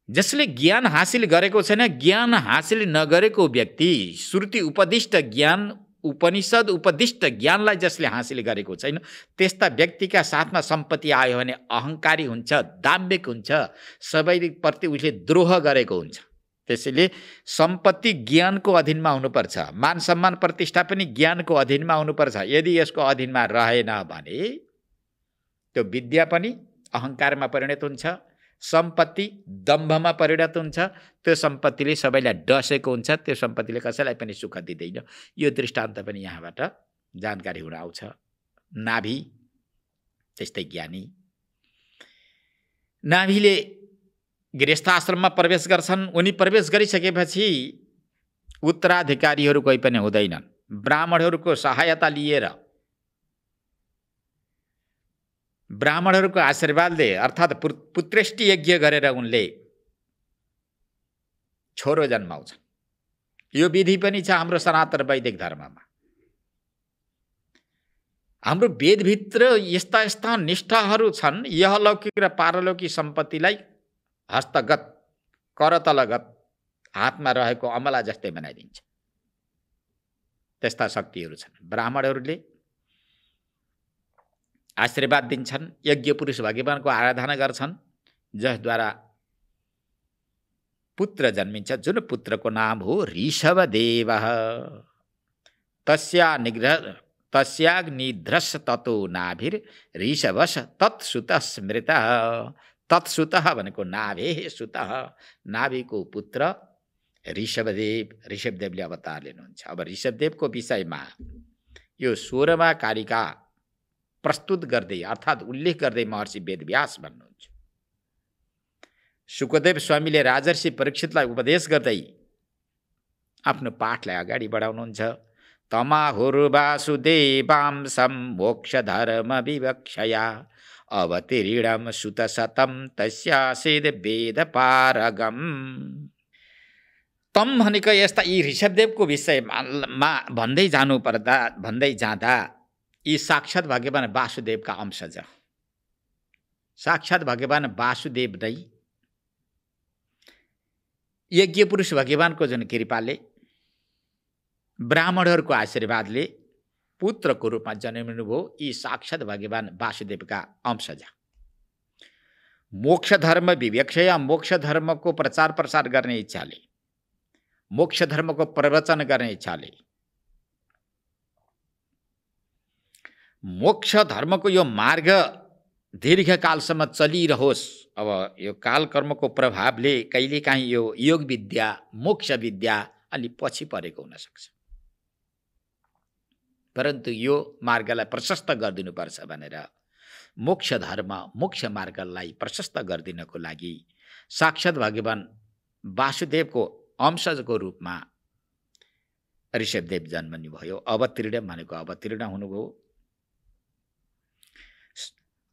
जसले ज्ञान हासिल गरेको छैन, ज्ञान हासिल नगरेको व्यक्ति, श्रुति उपदिष्ट ज्ञान, उपनिषद उपदिष्ट ज्ञानलाई जसले हासिल गरेको छैन, त्यस्ता व्यक्तिका साथमा सम्पत्ति आयो भने अहङ्कारी हुन्छ, दाम्भिक हुन्छ, सबैप्रति उसले द्रोह गरेको हुन्छ। त्यसैले सम्पत्ति ज्ञानको अधीनमा हुनुपर्छ। मान सम्मान प्रतिष्ठा पनि ज्ञानको अधीनमा हुनुपर्छ। यदि यसको अधीनमा रहेन भने त्यो विद्या पनि अहङ्कारमा परिणत हुन्छ, सम्पत्ति दम्भमा परिणत हुन्छ। त्यो सम्पत्तिले सबैलाई डसेको हुन्छ। त्यो सम्पत्तिले कसैलाई पनि सुख दिँदैन। यो दृष्टान्त पनि यहाँबाट जानकारी हुन आउँछ। नाभि त्यस्तै ज्ञानी। नाभिले गृहस्थ आश्रममा प्रवेश गर्छन्। उनी प्रवेश गरिसकेपछि उत्तराधिकारीहरू कोही पनि हुँदैनन्। ब्राह्मणहरूको सहायता लिएर, ब्राह्मणहरूको आशीर्वादले अर्थात् पुत्रेष्टि यज्ञ गरेर उनले छोरो जन्माउँछ। यो विधि पनि छ हाम्रो सनातन वैदिक धर्ममा। हाम्रो वेदभित्र यस्ता यस्ता निष्ठाहरू छन्। यहलौकिक र पारलौकिक सम्पत्तिलाई हस्तगत, करतलगत, हातमा रहेको अमला जस्तै बनाइदिन्छ। त्यस्ता शक्तिहरू छन्। ब्राह्मणहरूले आशीर्वाद दिन्छन्। यज्ञ पुरुष भगवानको आराधना गर्छन्, जसद्वारा पुत्र जन्मिन्छ, जुन पुत्रको नाम हो ऋषभदेव। तस्याग्निध्रस ततो नाभिर ऋषभस तत्सुत स्मृत तत्सुतः भनेको नाभे सुतः, नाभिको पुत्र ऋषभदेवले अवतार लिनुहुन्छ। अब ऋषभदेवको विषयमा यो 16वां कारिका प्रस्तुत गर्दै अर्थात् उल्लेख गर्दै महर्षि वेदव्यास भन्नुहुन्छ। शुकदेव स्वामीले राजर्षि परीक्षितलाई उपदेश गर्दै आफ्नो पाठलाई अगाडि बढाउनुहुन्छ। तमाहुर्वासुदेवांसं मोक्षधर्म विवक्षया अवतीर्णं सुतशतं तस्यासीद् वेदपारगम। तम भनेको यस्ता यी ऋषभदेवको विषयमा भन्दै जाँदा यी साक्षात् भगवान वासुदेवका अंशज। साक्षात् भगवान वासुदेव नै यज्ञ पुरुष भगवानको जुन कृपाले ब्राह्मणहरूको आशीर्वादले पुत्रको रूपमा जन्मिनुभयो, यी साक्षात् भगवान वासुदेवका अंशज। मोक्ष धर्म विवेक्षया, मोक्ष धर्मको प्रचार प्रसार गर्ने इच्छाले, मोक्ष धर्मको प्रवचन गर्ने इच्छाले, मोक्ष धर्मको यो मार्ग दीर्घकालसम्म चलिरहोस्। अब यो कालकर्मको प्रभावले कहिलेकाहीँ यो योग विद्या, मोक्ष विद्या अलि पछि परेको हुनसक्छ, परन्तु यो मार्गलाई प्रशस्त गरिदिनुपर्छ भनेर मोक्ष धर्म, मोक्ष मार्गलाई प्रशस्त गरिदिनको लागि साक्षात् भगवान वासुदेवको अंशजको रूपमा ऋषभदेव जन्मनुभयो। अवतीर्ण भनेको अवतीर्ण हुनुभयो।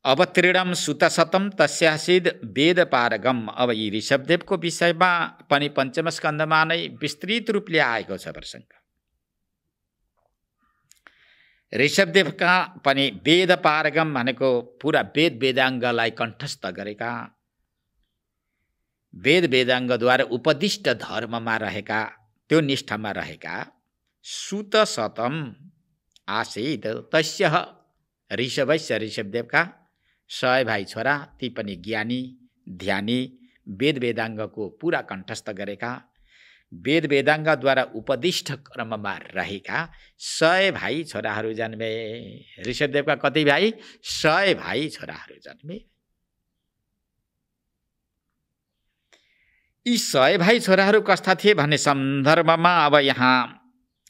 अवतीर्णम सुतशतम तस्यासीद् वेदपारगम। अब यी ऋषभदेवको विषयमा पनि पञ्चम स्कन्धमा नै विस्तृत रूपले आएको छ प्रसङ्ग। ऋषभदेवका पनि वेदपारगम भनेको पुरा वेद वेदाङ्गलाई कण्ठस्थ गरेका, वेद वेदाङ्गद्वारा उपदिष्ट धर्ममा रहेका, त्यो निष्ठामा रहेका सुतशतम आसीत् तस्य ऋषभस्य, ऋषभदेवका 100 भाइ छोरा, ती पनि ज्ञानी ध्यानी, वेद वेदाङ्गको पुरा कण्ठस्थ गरेका, वेद वेदाङ्गद्वारा उपदिष्ट क्रममा रहेका 100 भाइ छोराहरू जन्मे। ऋषभदेवका कति भाइ? 100 भाइ छोराहरू जन्मे। यी 100 भाइ छोराहरू कस्ता थिए भन्ने सन्दर्भमा अब यहाँ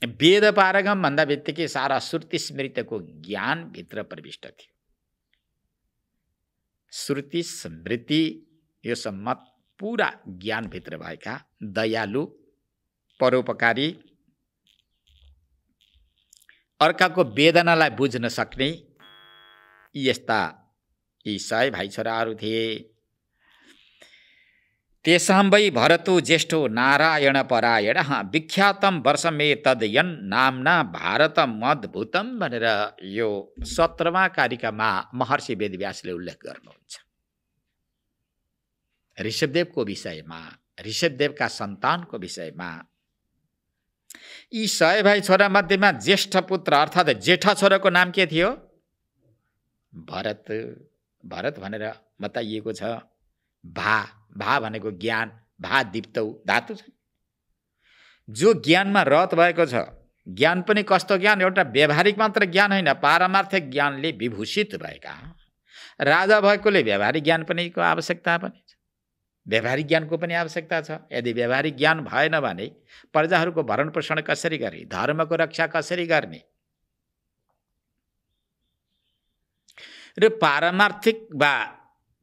वेद पारगम भन्दा बित्तिकै सारा श्रुति स्मृतिको ज्ञानभित्र प्रविष्ट थियो। श्रुति स्मृति यो सम्मत पुरा ज्ञानभित्र भएका, दयालु, परोपकारी, अर्काको वेदनालाई बुझ्न सक्ने यस्ता यी 100 भाइ छोराहरू थिए। तेषां वै भरतो ज्येष्ठो नारायण परायणः विख्यातम वर्षमे तदयन् नाम्ना भारतम अद्भुतम भनेर यो 17वां कारिकामा महर्षि वेदव्यासले उल्लेख गर्नुहुन्छ। ऋषभदेवको विषयमा, ऋषभदेवका सन्तानको विषयमा यी 100 भाइ छोरा मध्येमा ज्येष्ठ पुत्र अर्थात् जेठा छोराको नाम के थियो? भरत। भरत भनेर बताइएको छ। भा भनेको ज्ञान, भा दीप्तौ धातु छ। जो ज्ञानमा रत भएको छ, ज्ञान पनि कस्तो ज्ञान? एउटा व्यावहारिक मात्र ज्ञान होइन, पारमार्थिक ज्ञानले विभूषित भएका। राजा भएकोले व्यावहारिक ज्ञान पनि को आवश्यकता पनि छ, व्यावहारिक ज्ञानको पनि आवश्यकता छ। यदि व्यावहारिक ज्ञान भएन भने प्रजाहरूको भरण पोषण कसरी गर्ने, धर्मको रक्षा कसरी गर्ने र पारमार्थिक वा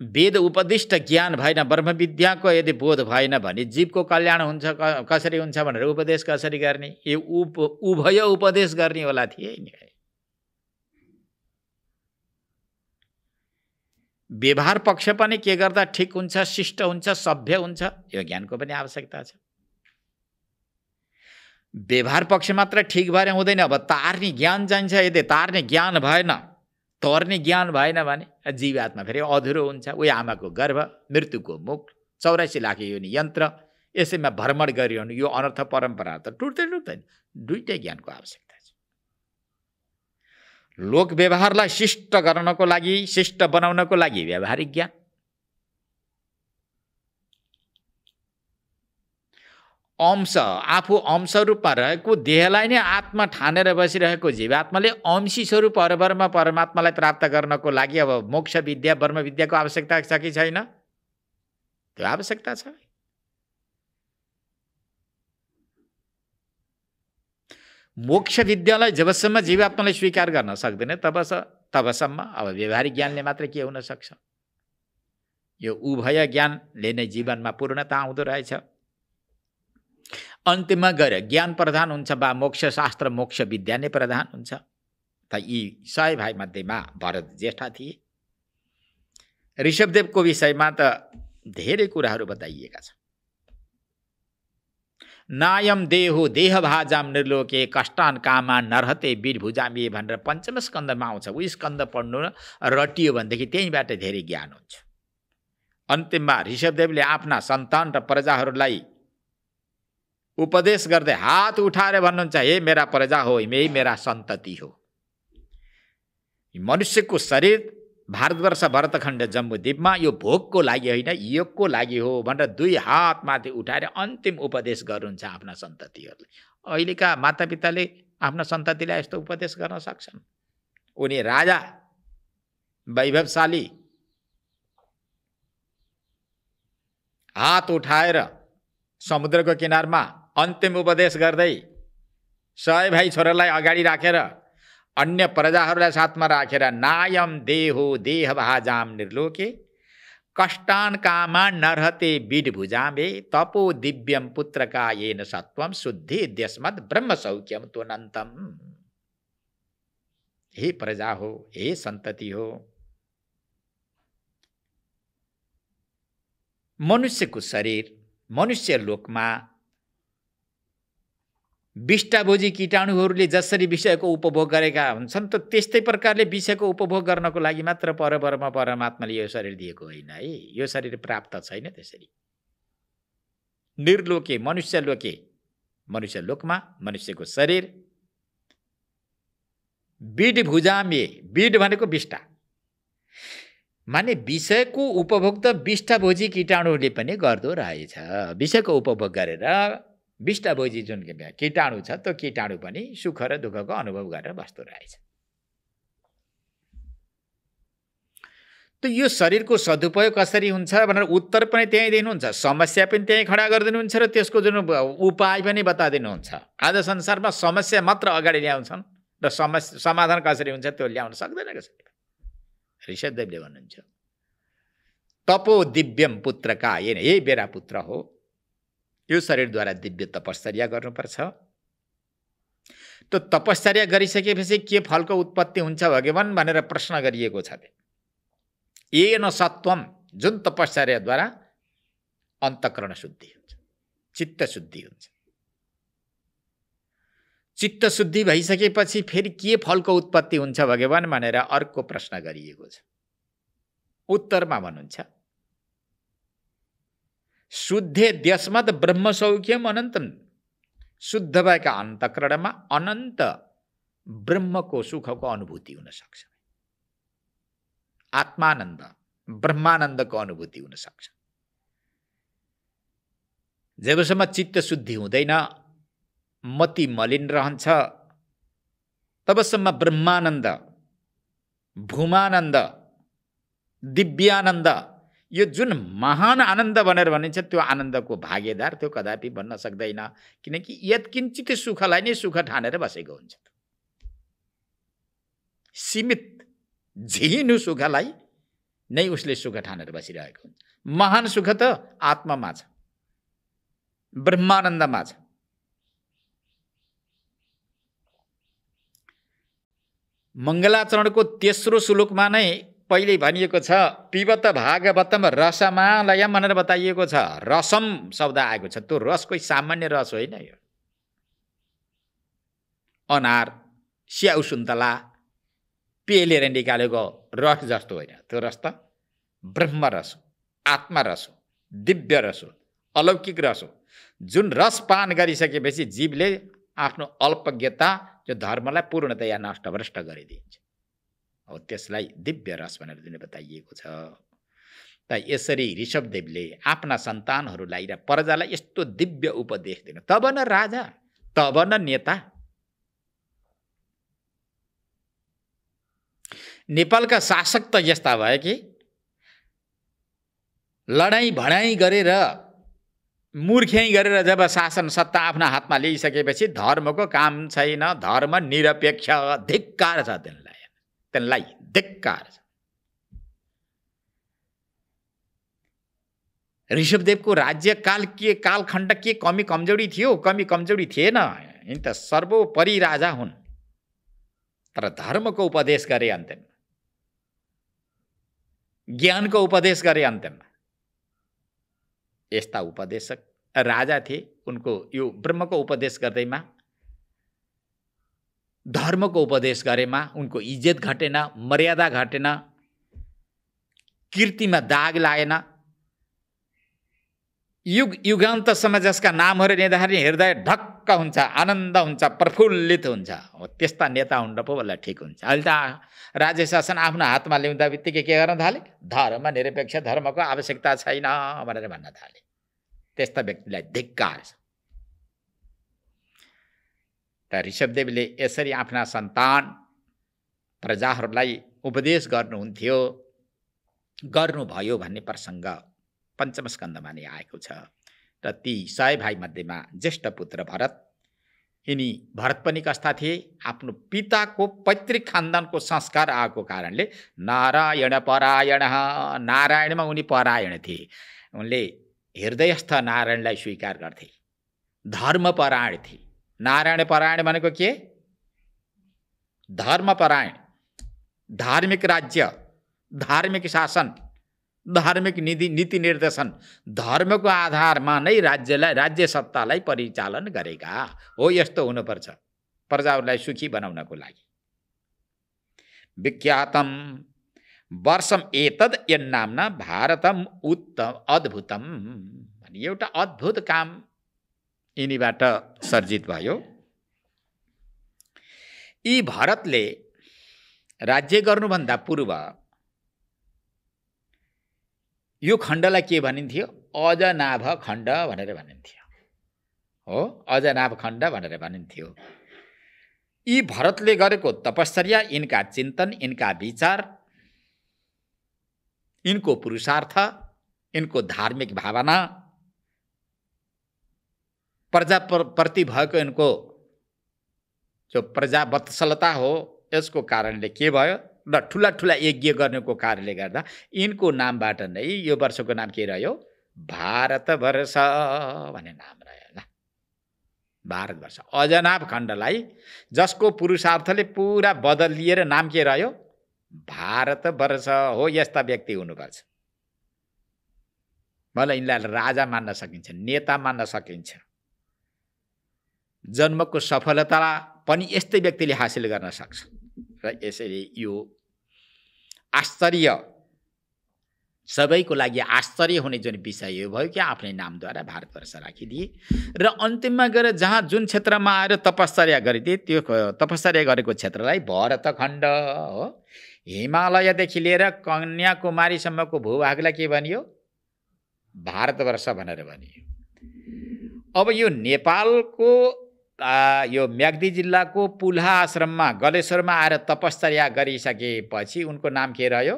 वेद उपदिष्ट ज्ञान भएन, ब्रह्म विद्याको यदि बोध भएन भने जीवको कल्याण हुन्छ कसरी हुन्छ भनेर उपदेश कसरी गर्ने? यो उभय उपदेश गर्ने होला थिए नि। व्यवहार पक्ष पनि के गर्दा ठिक हुन्छ, शिष्ट हुन्छ, सभ्य हुन्छ, यो ज्ञानको पनि आवश्यकता छ। व्यवहार पक्ष मात्र ठिक भएर हुँदैन, अब तार्ने ज्ञान चाहिन्छ। यदि तार्ने ज्ञान भएन, तर्ने ज्ञान भएन भने जीवात्मा फेरि अधुरो हुन्छ। उही आमाको गर्भ, मृत्युको मुख, 84 लाख योनि यन्त्र, यसैमा भ्रमण गरिरहनु, यो अनर्थ परम्परा त टुट्दैन। दुईटै ज्ञानको आवश्यकता छ। लोक व्यवहारलाई शिष्ट गर्नको लागि, शिष्ट बनाउनको लागि व्यावहारिक ज्ञान, अंश आफू अंश रूपमा रहेको देहलाई नै आत्मा ठानेर बसिरहेको जीवात्माले अंशी स्वरूप परब्रह्म परमात्मालाई प्राप्त गर्नको लागि अब मोक्ष विद्या, ब्रह्म विद्याको आवश्यकता छ कि छैन? त्यो आवश्यकता छ। मोक्ष विद्यालाई जबसम्म जीवात्माले स्वीकार गर्न सक्दैन तबसम्म अब व्यवहारिक ज्ञानले मात्र के हुन सक्छ? यो उभय ज्ञानले नै जीवनमा पूर्णता आउँदो रहेछ। अन्तिममा गएर ज्ञान प्रधान हुन्छ वा मोक्ष शास्त्र मोक्ष विद्या नै प्रधान हुन्छ। त यी 100 भाइ मध्येमा भरत ज्येष्ठ थिए। ऋषभदेवको विषयमा त धेरै कुराहरू बताइएका छन्। नायम देहो देह भाजाम निर्लोके कष्टान कामा नरहते वीरभुजामी भनेर पञ्चम स्कन्धमा आउँछ। उही स्कन्ध पढ्नु रटियो भनेदेखि त्यहीँबाट धेरै ज्ञान हुन्छ। अन्तिममा ऋषभदेवले आफ्ना सन्तान र प्रजाहरूलाई उपदेश गर्दै हात उठाएर भन्नुहुन्छ, हे मेरा प्रजा हो, हे मेरा सन्तति हो। मनुष्यको शरीर भारतवर्ष भरतखण्ड जम्बूद्वीपमा यो भोगको लागि होइन योगको लागि हो भनेर 2 हात माथि उठाएर अन्तिम उपदेश गर्नुहुन्छ आफ्ना सन्ततिहरूलाई। अहिलेका मातापिताले आफ्ना सन्ततिलाई यस्तो उपदेश गर्न सक्छन्? उनी राजा वैभवशाली हात उठाएर समुद्रको किनारमा अन्तिम उपदेश गर्दै 100 भाइ छोरालाई अगाडि राखेर अन्य प्रजाहरूलाई साथमा राखेर नायम देहो देह भाजाम निर्लोके कष्टान कामा नरहते वीरभुजामे तपो दिव्यम पुत्रका येन सत्वम शुद्धि देशमत ब्रह्म सौख्यम त्वनन्तम। हे प्रजा हो, हे सन्तति हो, मनुष्यको शरीर मनुष्य लोकमा विष्टाभोजी कीटाणुहरूले जसरी विषयको उपभोग गरेका हुन्छन् त त्यस्तै प्रकारले विषयको उपभोग गर्नको लागि मात्र परब्रह्म परमात्माले यो शरीर दिएको होइन है। यो शरीर प्राप्त छैन त्यसरी। निर्लोके मनुष्य लोके मनुष्य लोकमा मनुष्यको शरीर बीड भुजामे बीड भनेको विष्टा माने विषयको उपभोग त विष्टाभोजी कीटाणुहरूले पनि गर्दो रहेछ। विषयको उपभोग गरेर विष्टाभोजी जुन कीटाणु छ त्यो कीटाणु पनि सुख र दुःखको अनुभव गरेर बस्दो रहेछ। त यो शरीरको सदुपयोग कसरी हुन्छ भनेर उत्तर पनि त्यही दिनुहुन्छ, समस्या पनि त्यही खडा गरिदिनुहुन्छ र त्यसको जुन उपाय पनि बताइदिनुहुन्छ। आज संसारमा समस्या मात्र अगाडि ल्याउँछन् र समाधान कसरी हुन्छ त्यो ल्याउन सक्दैन कसरी। ऋषभदेवले भन्नुहुन्छ तपो दिव्यम पुत्रका येन, हे मेरा पुत्र हो, यो शरीरद्वारा दिव्य तपश्चर्या गर्नुपर्छ। त्यो तपश्चर्या गरिसकेपछि के फलको उत्पत्ति हुन्छ भगवान भनेर प्रश्न गरिएको छ। येन सत्वम, जुन तपश्चर्याद्वारा अन्तःकरण शुद्धि हुन्छ, चित्त शुद्धि हुन्छ। चित्त शुद्धि भइसकेपछि फेरि के फलको उत्पत्ति हुन्छ भगवान भनेर अर्को प्रश्न गरिएको छ। उत्तरमा भन्नुहुन्छ शुद्धे देशमत ब्रह्म सौख्यम अनन्तम, शुद्ध भएका अन्तःकरणमा अनन्त ब्रह्मको सुखको अनुभूति हुन सक्छ। आत्मानन्द ब्रह्मानन्दको अनुभूति हुन सक्छ। जबसम्म चित्त शुद्धि हुँदैन, मति मलिन रहन्छ, तबसम्म ब्रह्मानन्द भूमानन्द दिव्यानन्द यो जुन महान आनन्द भनेर भनिन्छ त्यो आनन्दको भागीदार त्यो कदापि बन्न सक्दैन। किनकि यत्किञ्चित सुखलाई नै सुख ठानेर बसेको हुन्छ। सीमित झिनो सुखलाई नै उसले सुख ठानेर बसिरहेको हुन्छ। महान सुख त आत्मामा छ, ब्रह्मानन्दमा छ। मङ्गलाचरणको तेस्रो श्लोकमा नै पहिले भनिएको छ पिबत भागवतम रसमालयम भनेर बताइएको छ। रसम शब्द आएको छ, त्यो रस कोही सामान्य रस होइन। यो अनार स्याउ सुन्तला पेलेर निकालेको रस जस्तो होइन, त्यो रस त ब्रह्म रस हो, आत्मा रस हो, दिव्य रस हो, अलौकिक रस हो। जुन रस पान गरिसकेपछि जीवले आफ्नो अल्पज्ञता जो धर्मलाई पूर्णतया नष्टभ्रष्ट गरिदिन्छ। हो त्यसलाई दिव्य रस भनेर जुन बताइएको छ। त यसरी ऋषभदेवले आफ्ना सन्तानहरूलाई र प्रजालाई यस्तो दिव्य उपदेश दिनु, तब न राजा तब न नेता। नेपालका शासक त यस्ता भए कि लडाईँ भडाई गरेर मूर्ख्याइ गरेर जब शासन सत्ता आफ्ना हातमा लिइसकेपछि धर्मको काम छैन, धर्म निरपेक्ष, धिक्कार छ त्यसलाई धिक्कार छ। ऋषभदेवको राज्यकाल के कालखण्ड के कमी कमजोरी थियो? कमी कमजोरी थिएन। यिनी त सर्वोपरि राजा हुन्, तर धर्मको उपदेश गरे अन्त्यमा, ज्ञानको उपदेश गरे अन्त्यमा। यस्ता उपदेशक राजा थिए। उनको यो ब्रह्मको उपदेश गर्दैमा, धर्मको उपदेश गरेमा उनको इज्जत घटेन, मर्यादा घटेन, कीर्तिमा दाग लागेन। युग युगान्तसम्म जसका नामहरू लिँदाखेरि हृदय ढक्क हुन्छ, आनन्द हुन्छ, प्रफुल्लित हुन्छ, हो त्यस्ता नेता हुन पो होला ठिक हुन्छ। अहिले त राज्य शासन आफ्नो हातमा ल्याउँदा बित्तिकै के गर्न थाले? धर्म निरपेक्ष, धर्मको आवश्यकता छैन भनेर भन्न थाले। त्यस्ता व्यक्तिलाई धिक्कार छ। त ऋषभदेवले यसरी आफ्ना सन्तान प्रजाहरूलाई उपदेश गर्नुहुन्थ्यो, गर्नुभयो भन्ने प्रसङ्ग पञ्चम स्कन्धमा नै आएको छ। र ती 100 भाइ मध्येमा ज्येष्ठ पुत्र भरत, यिनी भरत पनि कस्ता थिए? आफ्नो पिताको पैतृक खानदानको संस्कार आएको कारणले नारायण परायण, नारायणमा उनी परायण थिए। उनले हृदयस्थ नारायणलाई स्वीकार गर्थे, धर्मपरायण थिए। नारायण परायण भनेको के? धर्मपरायण, धार्मिक राज्य, धार्मिक शासन, धार्मिक नीति निर्देशन, धर्मको आधारमा नै राज्य सत्तालाई परिचालन गरेका हो। यस्तो हुनुपर्छ प्रजाहरूलाई सुखी बनाउनको लागि। विख्यातम वर्षम एतद यन्नाम्ना भारतम उत्तम अद्भुतम, एउटा अद्भुत काम यिनीबाट सर्जित भयो। यी भरतले राज्य गर्नुभन्दा पूर्व यो खण्डलाई के भनिन्थ्यो? अजनाभ खण्ड भनेर भनिन्थ्यो। हो, अजनाभ खण्ड भनेर भनिन्थ्यो। यी भरतले गरेको तपश्चर्या, यिनका चिन्तन, यिनका विचार, यिनको पुरुषार्थ, यिनको धार्मिक भावना, प्रजाप्रति भएको यिनको जो प्रजावत्सलता हो, यसको कारणले के भयो? र ठुला ठुला यज्ञ गर्नुको कारणले गर्दा यिनको नामबाट नै यो वर्षको नाम के रह्यो? भारतवर्ष भन्ने नाम रह्यो। ल, भारतवर्ष। अजनाभ खण्डलाई जसको पुरुषार्थले पुरा बदलिएर नाम के रह्यो? भारतवर्ष हो। यस्ता व्यक्ति हुनुपर्छ। मलाई यिनलाई राजा मान्न सकिन्छ, नेता मान्न सकिन्छ। जन्मको सफलता पनि यस्तै व्यक्तिले हासिल गर्न सक्छ। र यसैले यो आश्चर्य, सबैको लागि आश्चर्य हुने जुन विषय हो भयो कि आफ्नै नामद्वारा भारतवर्ष राखिदिए। र अन्तिममा गएर जहाँ जुन क्षेत्रमा आएर तपश्चर्या गरिदिए, त्यो तपश्चर्या गरेको क्षेत्रलाई भरतखण्ड हो। हिमालयदेखि लिएर कन्याकुमारीसम्मको भूभागलाई के भनियो? भारतवर्ष भनेर भनियो। अब यो नेपालको यो म्याग्दी जिल्लाको पुल्हा आश्रममा गलेश्वरमा आएर तपश्चर्या गरिसकेपछि उनको नाम के रह्यो?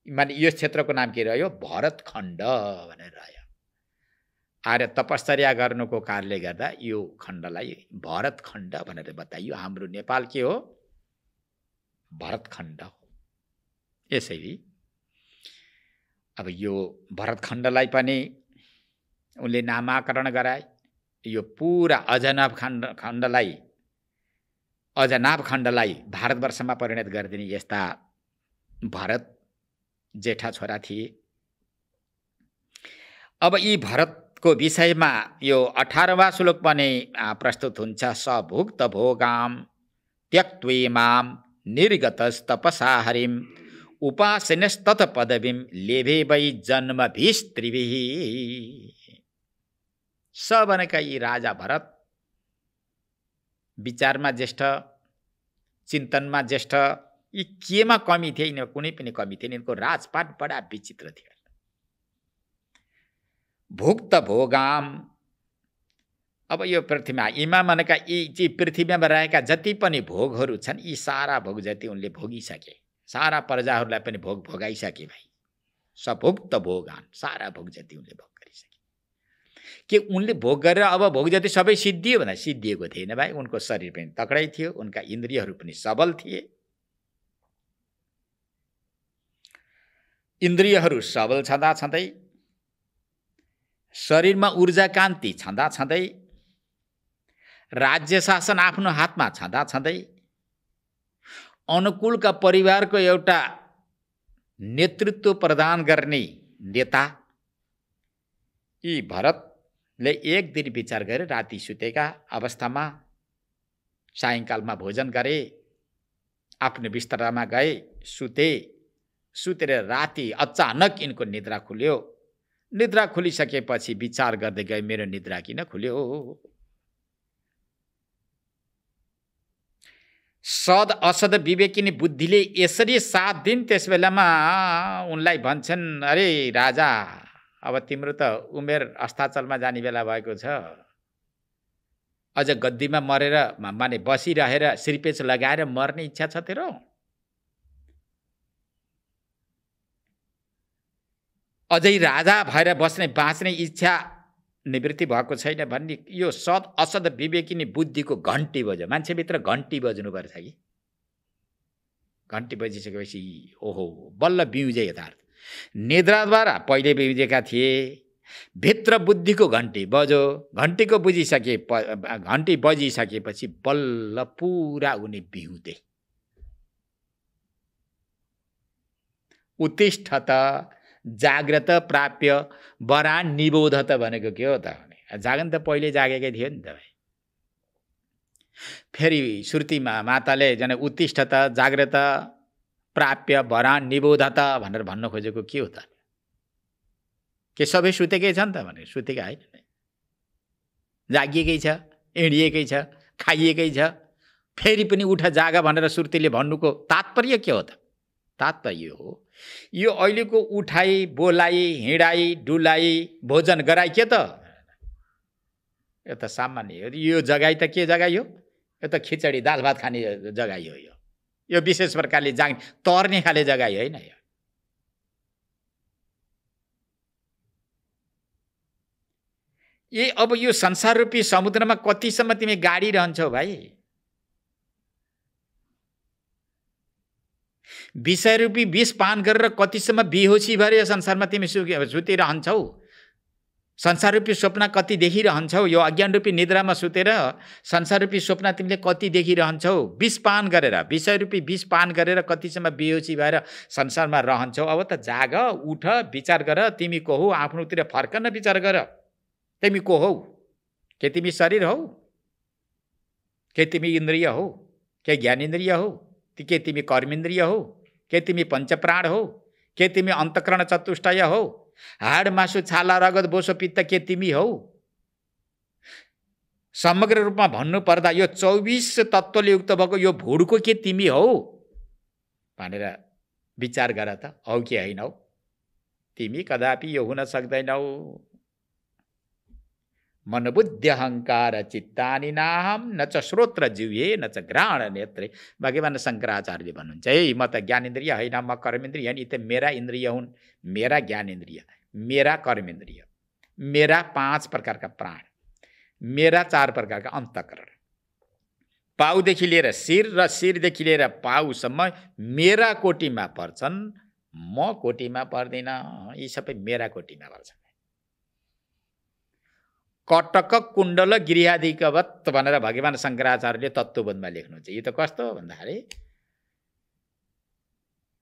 माने यो क्षेत्रको नाम के रह्यो? भरतखण्ड भनेर रह्यो। आएर तपश्चर्या गर्नुको कारणले गर्दा यो खण्डलाई भरतखण्ड भनेर बताइयो। हाम्रो नेपाल के हो? भरतखण्ड हो। यसैले अब यो भरतखण्डलाई पनि उनले नामाकरण गराए। यो पुरा अजनाभ खण्डलाई भारतवर्षमा परिणत गरिदिने यस्ता भरत जेठा छोरा थिए। अब यी भरतको विषयमा यो 18वां श्लोक पनि प्रस्तुत हुन्छ। स भुक्त भोगाम त्यक्त्वेमाम निर्गतस्तपसा हरिम उपासनस्तत पदवीम लेभे वै जन्मभिस्त्रिभिः। स भनेका यी राजा भरत विचारमा ज्येष्ठ, चिन्तनमा ज्येष्ठ, यी केमा कमी थिए? यिनीमा कुनै पनि कमी थिएन। यिनको राजपाट बडा विचित्र थियो। भुक्त भोगाम, अब यो पृथ्वीमा यीमा भनेका यी पृथ्वीमा रहेका जति पनि भोगहरू छन्, यी सारा भोग जति उनले भोगिसके, सारा प्रजाहरूलाई पनि भोग भोगाइसके भाइ। सभुक्त भोगान, सारा भोग जति उनले भोग गरिसके। के उनले भोग गरेर अब भोग जति सबै सिद्धियो भन्दा सिद्धिएको थिएन भाइ। उनको शरीर पनि तक्रै थियो, उनका इन्द्रियहरू पनि सबल थिए। इन्द्रियहरू सबल छँदा छँदै, शरीरमा ऊर्जा कान्ति छँदा छँदै, राज्य शासन आफ्नो हातमा छँदा छँदै, अनुकूलका परिवारको एउटा नेतृत्व प्रदान गर्ने नेता यी भरतले एक दिन विचार गरे। राति सुतेका अवस्थामा सायंकालमा भोजन गरे, आफ्नो बिस्तरामा गए, सुतेर राति अचानक यिनको निद्रा खुल्यो। निद्रा खुलिसकेपछि विचार गर्दै गए, मेरो निद्रा किन खुल्यो? सद असद विवेकिनी बुद्धिले यसरी साथ दिन। त्यस बेलामा उनलाई भन्छन्, अरे राजा, अब तिम्रो त उमेर अस्ताचलमा जाने बेला भएको छ, अझ गद्दीमा मरेर माने बसिरहेर श्रीपेच लगाएर मर्ने इच्छा छ तेरो? अझै राजा भएर बाँच्ने इच्छा निवृत्ति भएको छैन भन्ने यो सद असद विवेकिनी बुद्धिको घन्टी बज्यो। मान्छेभित्र घन्टी बज्नुपर्छ कि। घन्टी बजिसकेपछि ओहो बल्ल बिउजे यथार्थ। निद्राद्वारा पहिले बिउजेका थिए, भित्र बुद्धिको घन्टी बज्यो। घन्टी बजिसकेपछि बल्ल पुरा उनी बिउते। उत्तिष्ठत जाग्रत प्राप्य वरान् निबोधत भनेको के हो त? जागन त पहिले जागेकै थियो नि त भाइ। फेरि श्रुतिमा माताले जन उत्तिष्ठत जाग्रत प्राप्य वरान् निबोधत भनेर भन्न खोजेको के हो त? के सबै सुतेकै छन् त भने? सुतेकै होइन, जागिएकै छ, हिँडिएकै छ, खाइएकै छ। फेरि पनि उठ जागा भनेर श्रुतिले भन्नुको तात्पर्य के हो त? तात्पर्य हो यो अहिलेको उठाई बोलाई हिँडाई डुलाई भोजन गराई के त? यो त सामान्य हो। यो जगाई त के जगाई हो? यो त खिचडी दाल भात खाने जगाई हो। यो विशेष प्रकारले तर्ने खाले जगाई होइन। अब यो संसार रूपी समुद्रमा कतिसम्म तिमी गाडी रहन्छौ भाइ? विषय रूपी विष पान गरेर कतिसम्म बेहोसी भएर यो संसारमा तिमी सुतिरहन्छौ? संसार रूपी स्वप्न कति देखिरहन्छौ? यो अज्ञान रूपी निद्रामा सुतेर संसार रूपी स्वप्न तिमीले कति देखिरहन्छौ? विष पान गरेर, विषय रूपी विष पान गरेर कतिसम्म बेहोसी भएर संसारमा रहन्छौ? अब त जाग, उठ, विचार गर। तिमी को हौ? आफ्नोतिर फर्कन विचार गर। तिमी को हौ? के तिमी शरीर हौ? के तिमी इन्द्रिय हौ? के ज्ञानेन्द्रिय हौ? के तिमी कर्मेन्द्रिय हौ? के तिमी पञ्चप्राण हौ? के तिमी अन्तःकरण चतुष्टय हौ? हाड मासु छाला रगत बोसो पित्त के तिमी हौ? समग्र रूपमा भन्नु पर्दा यो 24 तत्त्वले युक्त भएको यो भुडको के तिमी हौ भनेर विचार गर त। हौ कि होइन हौ? तिमी कदापि यो हुन सक्दैनौ। मनबुद्धि अहंकार चित्तानि नाहम न च श्रोत्र जिह्वे न च घ्राण नेत्रे। भगवान शंकराचार्यले भन्नुहुन्छ, है म त ज्ञानेन्द्रिय होइन, म कर्मेन्द्रिय होइन। यी त मेरा इन्द्रिय हुन्, मेरा ज्ञानेन्द्रिय, मेरा कर्मेन्द्रिय, मेरा 5 प्रकारका प्राण, मेरा 4 प्रकारका अन्तःकरण। पाउदेखि लिएर शिर र शिरदेखि लिएर पाउसम्म मेरा कोटीमा पर्छन्, म कोटीमा पर्दिन। यी सबै मेरा कोटीमा पर्छन्। कटक कुण्डल गिरियादिकवत भनेर भगवान शंकराचार्यले तत्त्वबोधमा लेख्नुहुन्छ। यो त कस्तो हो भन्दाखेरि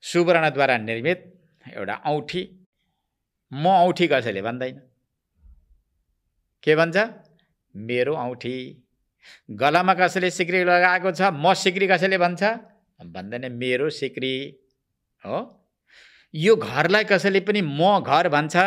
सुवर्णद्वारा निर्मित एउटा औँठी। म औँठी कसैले भन्दैन। के भन्छ? मेरो औँठी। गलामा कसैले सिक्री लगाएको छ, म सिक्री कसैले भन्छ? भन्दैन, मेरो सिक्री हो। यो घरलाई कसैले पनि म घर भन्छ?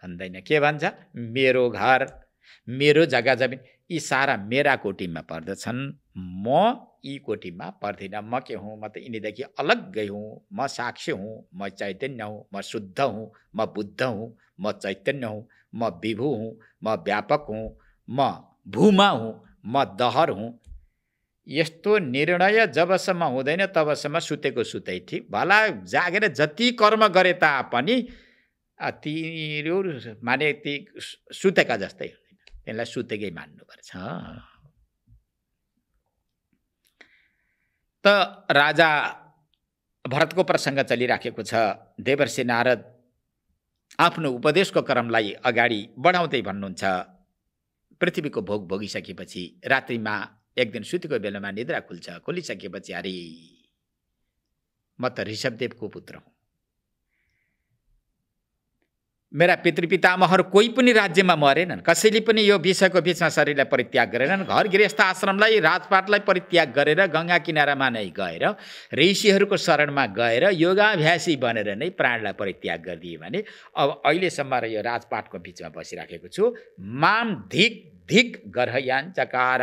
भन्दैन। के भन्छ? मेरो घर, मेरो जग्गा जमिन। यी सारा मेरा कोटीमा पर्दछन्, म यी कोटीमा पर्दिन। म के हुँ? म त यिनीदेखि अलग्गै हुँ। म साक्षी हुँ, म चैतन्य हुँ, म शुद्ध हुँ, म बुद्ध हुँ, म चैतन्य हुँ, म विभु हुँ, म व्यापक हुँ, म भूमा हुँ, म दहर हुँ। यस्तो निर्णय जबसम्म हुँदैन तबसम्म सुतेको सुतै ठीक। भला जागेर जति कर्म गरे तापनि तिनीहरू माने ती सुतेका जस्तै हुँदैन, त्यसलाई सुतेकै मान्नुपर्छ। त राजा भरतको प्रसङ्ग चलिराखेको छ। देवर्षि नारद आफ्नो उपदेशको क्रमलाई अगाडि बढाउँदै भन्नुहुन्छ, पृथ्वीको भोग भोगिसकेपछि रात्रिमा एक दिन सुतेको बेलामा निद्रा खुल्छ। खुलिसकेपछि अरे म त ऋषभदेवको पुत्र हुँ, मेरा पितृपितामहहरू कोही पनि राज्यमा मरेनन्, कसैले पनि यो विषयको बिचमा शरीरलाई परित्याग गरेनन्। घर गृहस्थ आश्रमलाई राजपाटलाई परित्याग गरेर गङ्गा किनारामा नै गएर ऋषिहरूको शरणमा गएर योगाभ्यासी बनेर नै प्राणलाई परित्याग गरिदिए भने अब अहिलेसम्म र यो राजपाटको बिचमा बसिराखेको छु। माम धिक धिक गर्हयान चकार,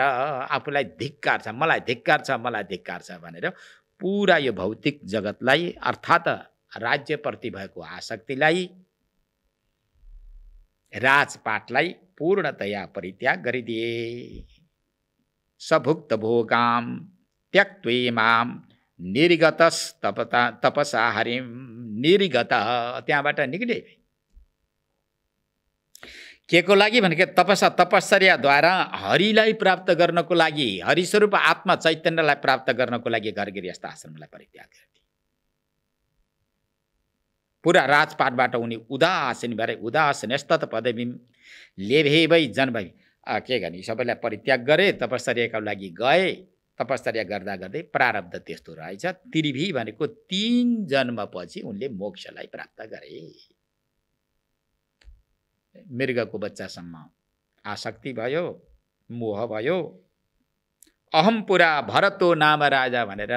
आफूलाई धिक्कार छ, मलाई धिक्कार छ, मलाई धिक्कार छ भनेर पुरा यो भौतिक जगतलाई अर्थात् राज्यप्रति भएको आसक्तिलाई, राजपाटलाई पूर्णतया परित्याग गरिदिए। सभुक्त भोगाम त्यक्त्वेमाम निर्गतस तपसा हरिम निर्गत, त्यहाँबाट निक्ले। के को लागि भनेको तपश्चर्याद्वारा हरिलाई प्राप्त गर्नको लागि, हरिस्वरूप आत्मा चैतन्यलाई प्राप्त गर्नको लागि घर गृहस्थ आश्रमलाई परित्याग गरिदिए। पुरा राजपाटबाट उनी उदासीन भएर उदासीनस्तत पदवीम लेभेवै जन्मै के गर्ने सबैलाई परित्याग गरे, तपश्चर्याका लागि गए। तपश्चर्या गर्दा गर्दै प्रारब्ध त्यस्तो रहेछ। त्रिभी भनेको 3 जन्मपछि उनले मोक्षलाई प्राप्त गरे। मृगको बच्चासम्म आसक्ति भयो, मोह भयो। अहम पुरा भरतो नाम राजा भनेर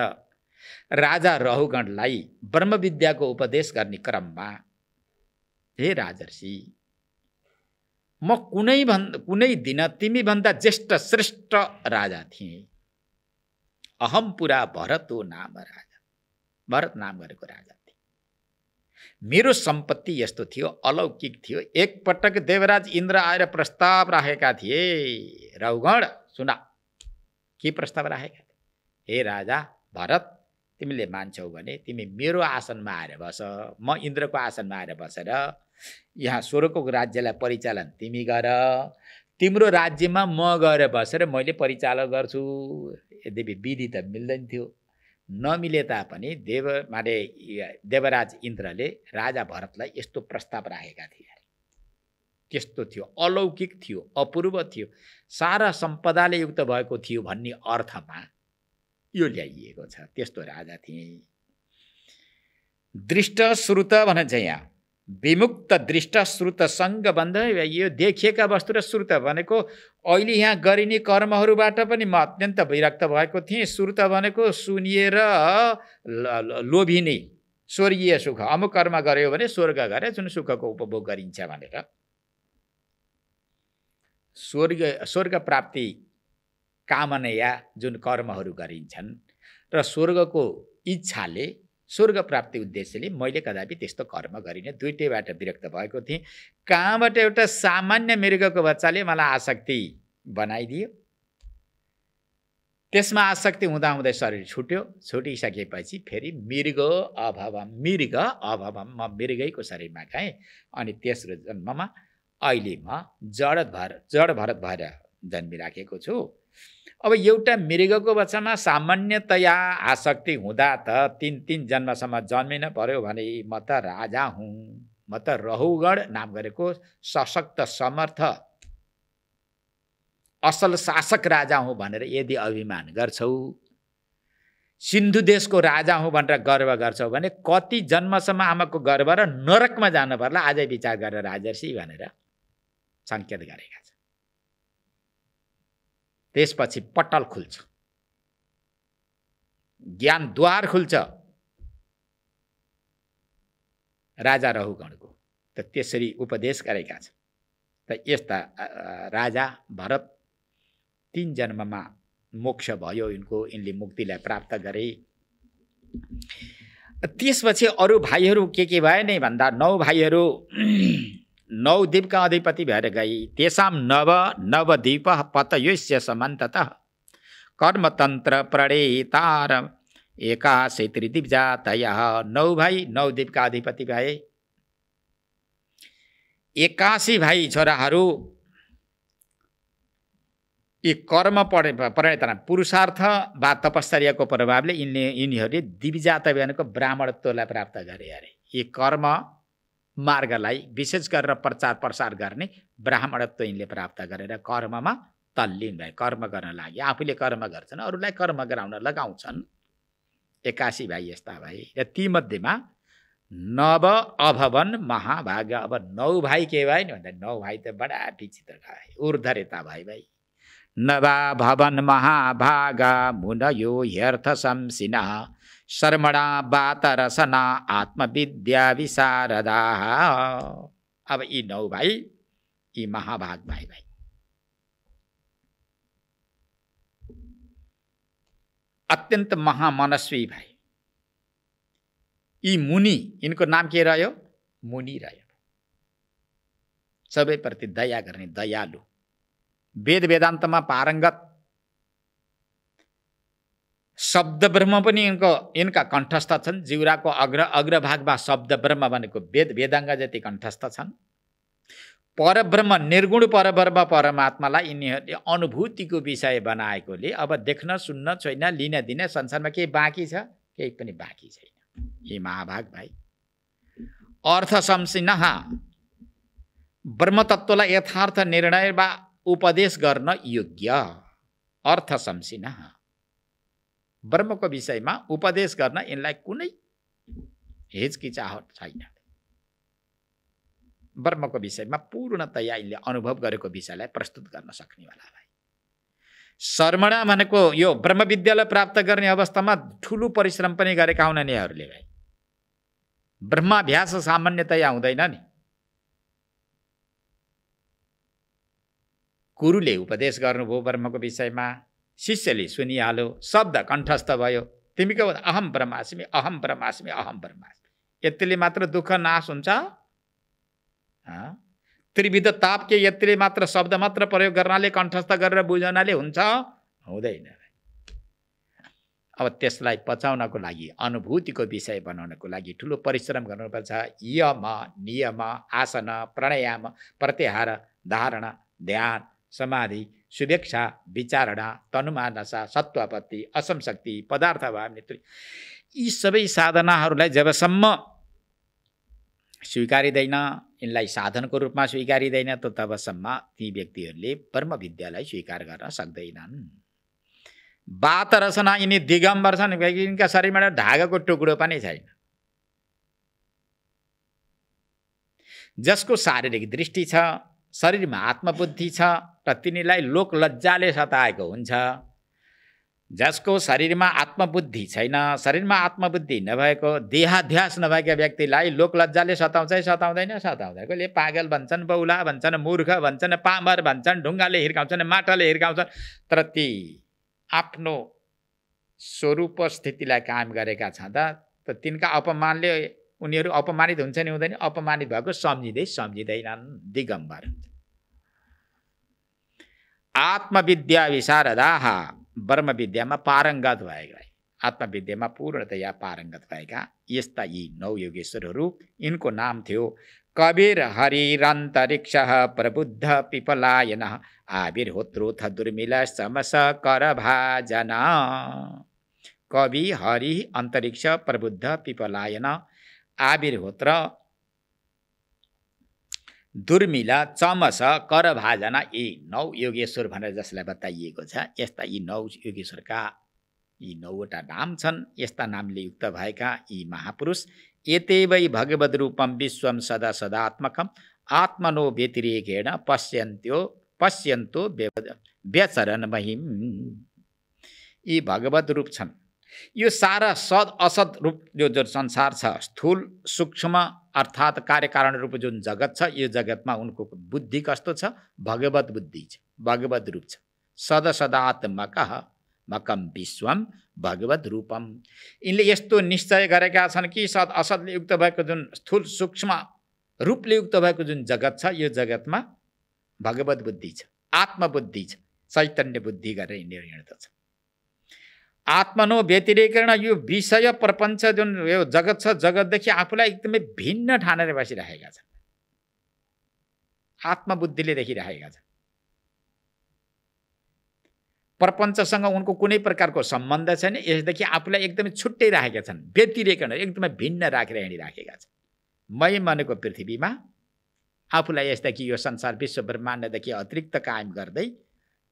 राजा रहुगणलाई ब्रह्मविद्याको उपदेश गर्ने क्रममा, हे राजर्षि, म कुनै दिन तिमीभन्दा ज्येष्ठ श्रेष्ठ राजा थिएँ। अहम पुरा भरतो नाम राजा, भरत नाम गरेको राजा थिए। मेरो सम्पत्ति यस्तो थियो, अलौकिक थियो। एकपटक देवराज इन्द्र आएर प्रस्ताव राखेका थिए, रहुगण सुना। के प्रस्ताव राखेका थिए? हे राजा भरत, तिमीले मान्छौ भने तिमी मेरो आसनमा आएर बस, म इन्द्रको आसनमा आएर बसेर यहाँ स्वर्गको राज्यलाई परिचालन तिमी गर, तिम्रो राज्यमा म गएर बसेर मैले परिचालन गर्छु। यद्यपि विधि त मिल्दैन थियो, नमिले तापनि देवराज इन्द्रले राजा भरतलाई यस्तो प्रस्ताव राखेका थिए। त्यस्तो थियो, अलौकिक थियो, अपूर्व थियो, सारा सम्पदाले युक्त भएको थियो भन्ने अर्थमा यो ल्याइएको छ। त्यस्तो राजा थिए। दृष्ट श्रुत भन्छ यहाँ, विमुक्त दृष्ट श्रुत सङ्ग बन्ध। यो देखिएका वस्तु र श्रुत भनेको अहिले यहाँ गरिने कर्महरूबाट पनि म अत्यन्त विरक्त भएको थिएँ। श्रुत भनेको सुनिएर लोभिने स्वर्गीय सुख, अमुक कर्म गर्यो भने स्वर्ग गरे जुन सुखको उपभोग गरिन्छ भनेर स्वर्ग प्राप्ति कामनाया जुन कर्महरू गरिन्छन् र स्वर्गको इच्छाले, स्वर्ग प्राप्ति उद्देश्यले मैले कदापि त्यस्तो कर्म गरिनँ। दुईटैबाट विरक्त भएको थिएँ। कहाँबाट एउटा सामान्य मृगको बच्चाले मलाई आसक्ति बनाइदियो। त्यसमा आसक्ति हुँदाहुँदै शरीर छुट्यो। छुटिसकेपछि फेरि मृग अभवम म मृगैको शरीरमा गएँ। अनि तेस्रो जन्ममा अहिले म जड भरत भएर जन्मिराखेको छु। अब एउटा मृगको बच्चामा सामान्यतया आसक्ति हुँदा त 3 जन्मसम्म जन्मिन पर्यो भने म त राजा हुँ, म त रहुगण नाम गरेको सशक्त समर्थ असल शासक राजा हुँ भनेर यदि अभिमान गर्छौ, सिन्धु देशको राजा हुँ भनेर गर्व गर्छौ भने कति जन्मसम्म आमाको गर्भ र नरकमा जानु पर्ला आजै विचार गरेर राजर्षि भनेर सङ्केत गरेका छन्। त्यसपछि पटल खुल्छ, ज्ञानद्वार खुल्छ राजा रहुगणको। त त्यसरी उपदेश गरेका छन्। त यस्ता राजा भरत 3 जन्ममा मोक्ष भयो यिनले मुक्तिलाई प्राप्त गरे। त्यसपछि अरू भाइहरू के भए नै भन्दा 9 भाइहरू 9 द्वीपका अधिपति भएर गए। तेसाम नवद्वीप पतयोस्य समन्ततः कर्मतन्त्र प्रणेतार एकाशे त्रिदिप जातयः। 9 भाइ 9 द्वीपका अधिपति भए। 81 भाइ छोराहरू यी कर्म परिणत पुरुषार्थ वा तपश्चर्याको प्रभावले यिनीहरूले दिव्यजात बिहानको ब्राह्मणत्वलाई प्राप्त गरे अरे। यी कर्म मार्गलाई विशेष गरेर प्रचार प्रसार गर्ने ब्राह्मणत्व यिनले प्राप्त गरेर कर्ममा तल्लीन भए, कर्म गर्न लागि। आफूले कर्म गर्छन्, अरूलाई कर्म गराउन लगाउँछन्। 81 भाइ यस्ता भाइ र तीमध्येमा नव अभवन महाभाग। अब 9 भाइ के भाइ नि भन्दा 9 भाइ त बडा विचित्र भाइ, ऊर्ध्वरेता भाइ। नवा भवन महाभागा मुनयो ह्यर्थ शंसिना शर्मणा वातरसना आत्मविद्या विशारदा। अब यी 9 भाइ, यी महाभाग भाइ अत्यन्त महामनस्वी भाइ। यी मुनि, यिनको नाम के रह्यो? मुनि रह्यो। सबैप्रति दया गर्ने, दयालु, वेद वेदान्तमा पारङ्गत, शब्द ब्रह्म पनि यिनका कण्ठस्थ छन्। जिउराको अग्रभागमा शब्द ब्रह्म भनेको वेद वेदाङ्ग जति कण्ठस्थ छन्। परब्रह्म, निर्गुण परब्रह्म परमात्मालाई यिनीहरूले अनुभूतिको विषय बनाएकोले अब देख्न सुन्न छैन, लिन दिन संसारमा केही बाँकी छ? केही पनि बाँकी छैन। यी महाभाग भाइ अर्थ शंसिनः, ब्रह्मतत्त्वलाई यथार्थ निर्णय वा उपदेश गर्न योग्य। अर्थ शंसिनः, ब्रह्मको विषयमा उपदेश गर्न यिनलाई कुनै हिचकिचाहट छैन। ब्रह्मको विषयमा पूर्णतया यिनले अनुभव गरेको विषयलाई प्रस्तुत गर्न सक्नेवाला भाइ। शर्मणा भनेको यो ब्रह्म विद्यालाई प्राप्त गर्ने अवस्थामा ठुलो परिश्रम पनि गरेका हुन् यिनीहरूले भाइ। ब्रह्माभ्यास सामान्यतया हुँदैन नि। गुरुले उपदेश गर्नुभयो ब्रह्मको विषयमा, शिष्यले सुनिहाल्यो, शब्द कण्ठस्थ भयो। तिमी के भन्छ? अहम ब्रह्मास्मि, अहम ब्रह्मास्मि, अहम ब्रह्मास्मि। यतिले मात्र दुःख नाश हुन्छ? त्रिविध ताप के यतिले मात्र शब्द मात्र प्रयोग गर्नाले, कण्ठस्थ गरेर बुझाउनाले हुन्छ? हुँदैन। अब त्यसलाई पचाउनको लागि, अनुभूतिको विषय बनाउनको लागि ठुलो परिश्रम गर्नुपर्छ। यम, नियम, आसन, प्राणायाम, प्रत्याहार, धारणा, ध्यान, समाधि, सुवेक्षा, विचारणा, तनुमानसा, सत्वपत्ति, असमशक्ति, पदार्थभाव नेत्री, यी सबै साधनाहरूलाई जबसम्म स्वीकारिँदैन, यिनलाई साधनको रूपमा स्वीकारिँदैन, त तबसम्म ती व्यक्तिहरूले ब्रह्म विद्यालाई स्वीकार गर्न सक्दैनन्। वात रसना, यिनी दिगम्बर छन्, यिनका शरीरमा ढाकाको टुक्रो पनि छैन। जसको शारीरिक दृष्टि छ, शरीरमा आत्मबुद्धि छ र तिनीलाई लोक लज्जाले सताएको हुन्छ। जसको शरीरमा आत्मबुद्धि छैन, शरीरमा आत्मबुद्धि नभएको, देहाध्यास नभएका व्यक्तिलाई लोक लज्जाले सताउँछ? सताउँदैन? सताउँदैन। कहिले पागल भन्छन्, बौला भन्छन्, मूर्ख भन्छन्, पामर भन्छन्, ढुङ्गाले हिर्काउँछन्, माटाले हिर्काउँछन्। तर ती आफ्नो स्वरूप स्थितिलाई कायम गरेका छँदा त तिनका अपमानले उनीहरू अपमानित हुन्छ नि हुँदैन? अपमानित भएको सम्झिँदैनन्, दिगम्बर। आत्मविद्या विशारदाः, ब्रह्म विद्यामा पारङ्गत भएका, आत्मविद्यामा पूर्णतया पारङ्गत भएका यस्ता यी 9 योगेश्वरहरू। यिनको नाम थियो कबीर, हरिरन्तरिक्ष, प्रबुद्ध, पिपलायन, आविर्होत्रोथ, दुर्मिल, समस, करभाजन। कवि, हरि, अन्तरिक्ष, प्रबुद्ध, पिपलायन, आविर्होत्र, दुर्मिला, चमस, करभाजन, यी 9 योगेश्वर भनेर जसलाई बताइएको छ। यस्ता यी 9 योगेश्वरका यी 9वटा नाम छन्। यस्ता नामले युक्त भएका यी महापुरुष एतेवै भगवद् रूपम विश्वम सदा सदात्मकम आत्मनो व्यतिरेकेण पश्यन्तो व्यचरण महिम। यी भगवद् रूप छन्। यो सारा सद असद रूप जो संसार छ, स्थूल सूक्ष्म अर्थात् कार्यकारण रूप जुन जगत छ, यो जगतमा उनको बुद्धि कस्तो छ? भगवत बुद्धि छ, भगवत रूप छ। सद सदात्मकः मकम विश्वम भगवत रूपम। यिनले यस्तो निश्चय गरेका छन् कि सद असदले युक्त भएको जुन स्थूल सूक्ष्म रूपले युक्त भएको जुन जगत छ, यो जगतमा भगवत बुद्धि छ, आत्मबुद्धि छ, चैतन्य बुद्धि गरेर यिनीहरू हिँड्दछ। आत्मनो व्यतिरेकेण, यो विषय प्रपञ्च जुन यो जगत छ, जगतदेखि आफूलाई एकदमै भिन्न ठानेर बसिरहेका छन्। आत्मबुद्धिले देखिरहेका छन्। प्रपञ्चसँग उनको कुनै प्रकारको सम्बन्ध छैन। यसदेखि आफूलाई एकदमै छुट्टै राखेका छन्, व्यतिरेक एकदमै भिन्न राखेर हिँडिराखेका छन्। मै मनको पृथ्वीमा आफूलाई यसदेखि यो संसार विश्व ब्रह्माण्डदेखि अतिरिक्त कायम गर्दै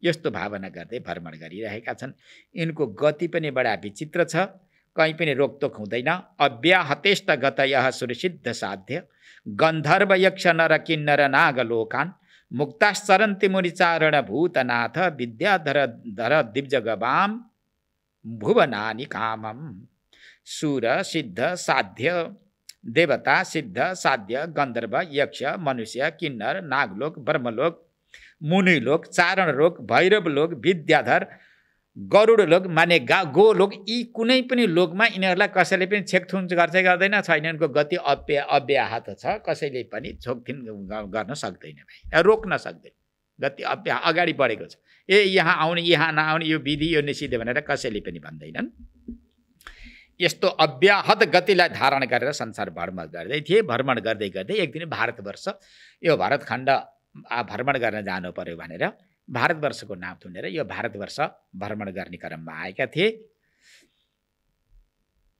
यस्तो भावना गर्दै भ्रमण गरिरहेका छन्। यिनको गति पनि बडा विचित्र छ, कहीँ पनि रोकतोक हुँदैन। अव्याहतेष्ट गतयः सुरसिद्ध साध्य गन्धर्व यक्ष नर किन्नर नाग लोकान् मुक्ताश्चरन्ति मुनिचारण भूतनाथ विद्याधर धर दिव्जगवाम भुवनानि कामम। सुर सिद्ध साध्य देवता सिद्ध साध्य गन्धर्व यक्ष मनुष्य किन्नर नागलोक ब्रह्मलोक मुनिलोक चारणलोक भैरवलोक विद्याधर गरुडलोक माने गोलोक, यी कुनै पनि लोकमा यिनीहरूलाई कसैले पनि छेकथुन गर्दै गर्दैन। छैन, यिनको गति अव्याहत छ, कसैले पनि छोकथिन गर्न सक्दैन, रोक्न सक्दैन। गति अगाडि बढेको छ। यहाँ आउने यहाँ नआउने, यो विधि यो निषिद्ध भनेर कसैले पनि भन्दैनन्। यस्तो अव्याहत गतिलाई धारण गरेर संसार भ्रमण गर्दै थिए। भ्रमण गर्दै गर्दै एक दिन भारतवर्ष, यो भारतखण्ड भ्रमण गर्न जानु पर्यो भनेर भारतवर्षको नाम सुनेर यो भारतवर्ष भ्रमण गर्ने क्रममा आएका थिए।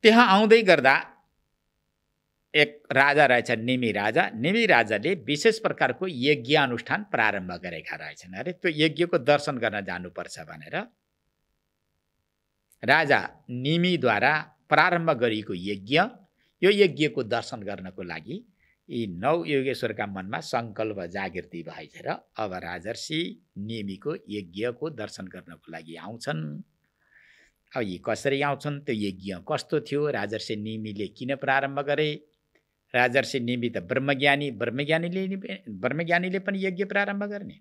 त्यहाँ आउँदै गर्दा एक राजा रहेछ निमि राजा। निमि राजाले विशेष प्रकारको यज्ञ अनुष्ठान प्रारम्भ गरेका रहेछन्। अरे त्यो यज्ञको दर्शन गर्न जानुपर्छ भनेर राजा निमिद्वारा प्रारम्भ गरिएको यज्ञ, यो यज्ञको दर्शन गर्नको लागि यी 9 योगेश्वरका मनमा सङ्कल्प जागृति भएछ र अब राजर्षि निमिको यज्ञको दर्शन गर्नको लागि आउँछन्। अब यी कसरी आउँछन्, त्यो यज्ञ कस्तो थियो, राजर्षि निमिले किन प्रारम्भ गरे? राजर्षि निमि त ब्रह्मज्ञानीले पनि यज्ञ प्रारम्भ गर्ने,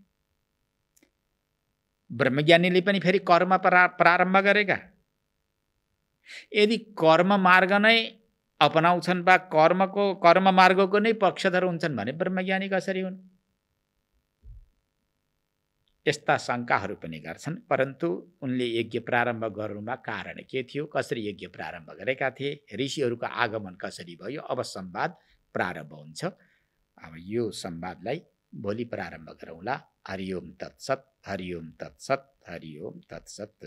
ब्रह्मज्ञानीले पनि फेरि कर्म प्रारम्भ गरेका। यदि कर्म मार्ग नै अपनाउँछन् वा कर्म मार्गको नै पक्षधर हुन्छन् भने ब्रह्मज्ञानी कसरी हुन्? यस्ता शङ्काहरू पनि गर्छन्। परन्तु उनले यज्ञ प्रारम्भ गर्नुमा कारण के थियो, कसरी यज्ञ प्रारम्भ गरेका थिए, ऋषिहरूको आगमन कसरी भयो, अब संवाद प्रारम्भ हुन्छ। अब यो संवादलाई भोलि प्रारम्भ गरौँला। हरिओम तत्सत, हरिओम तत्सत, हरिओम तत्सत।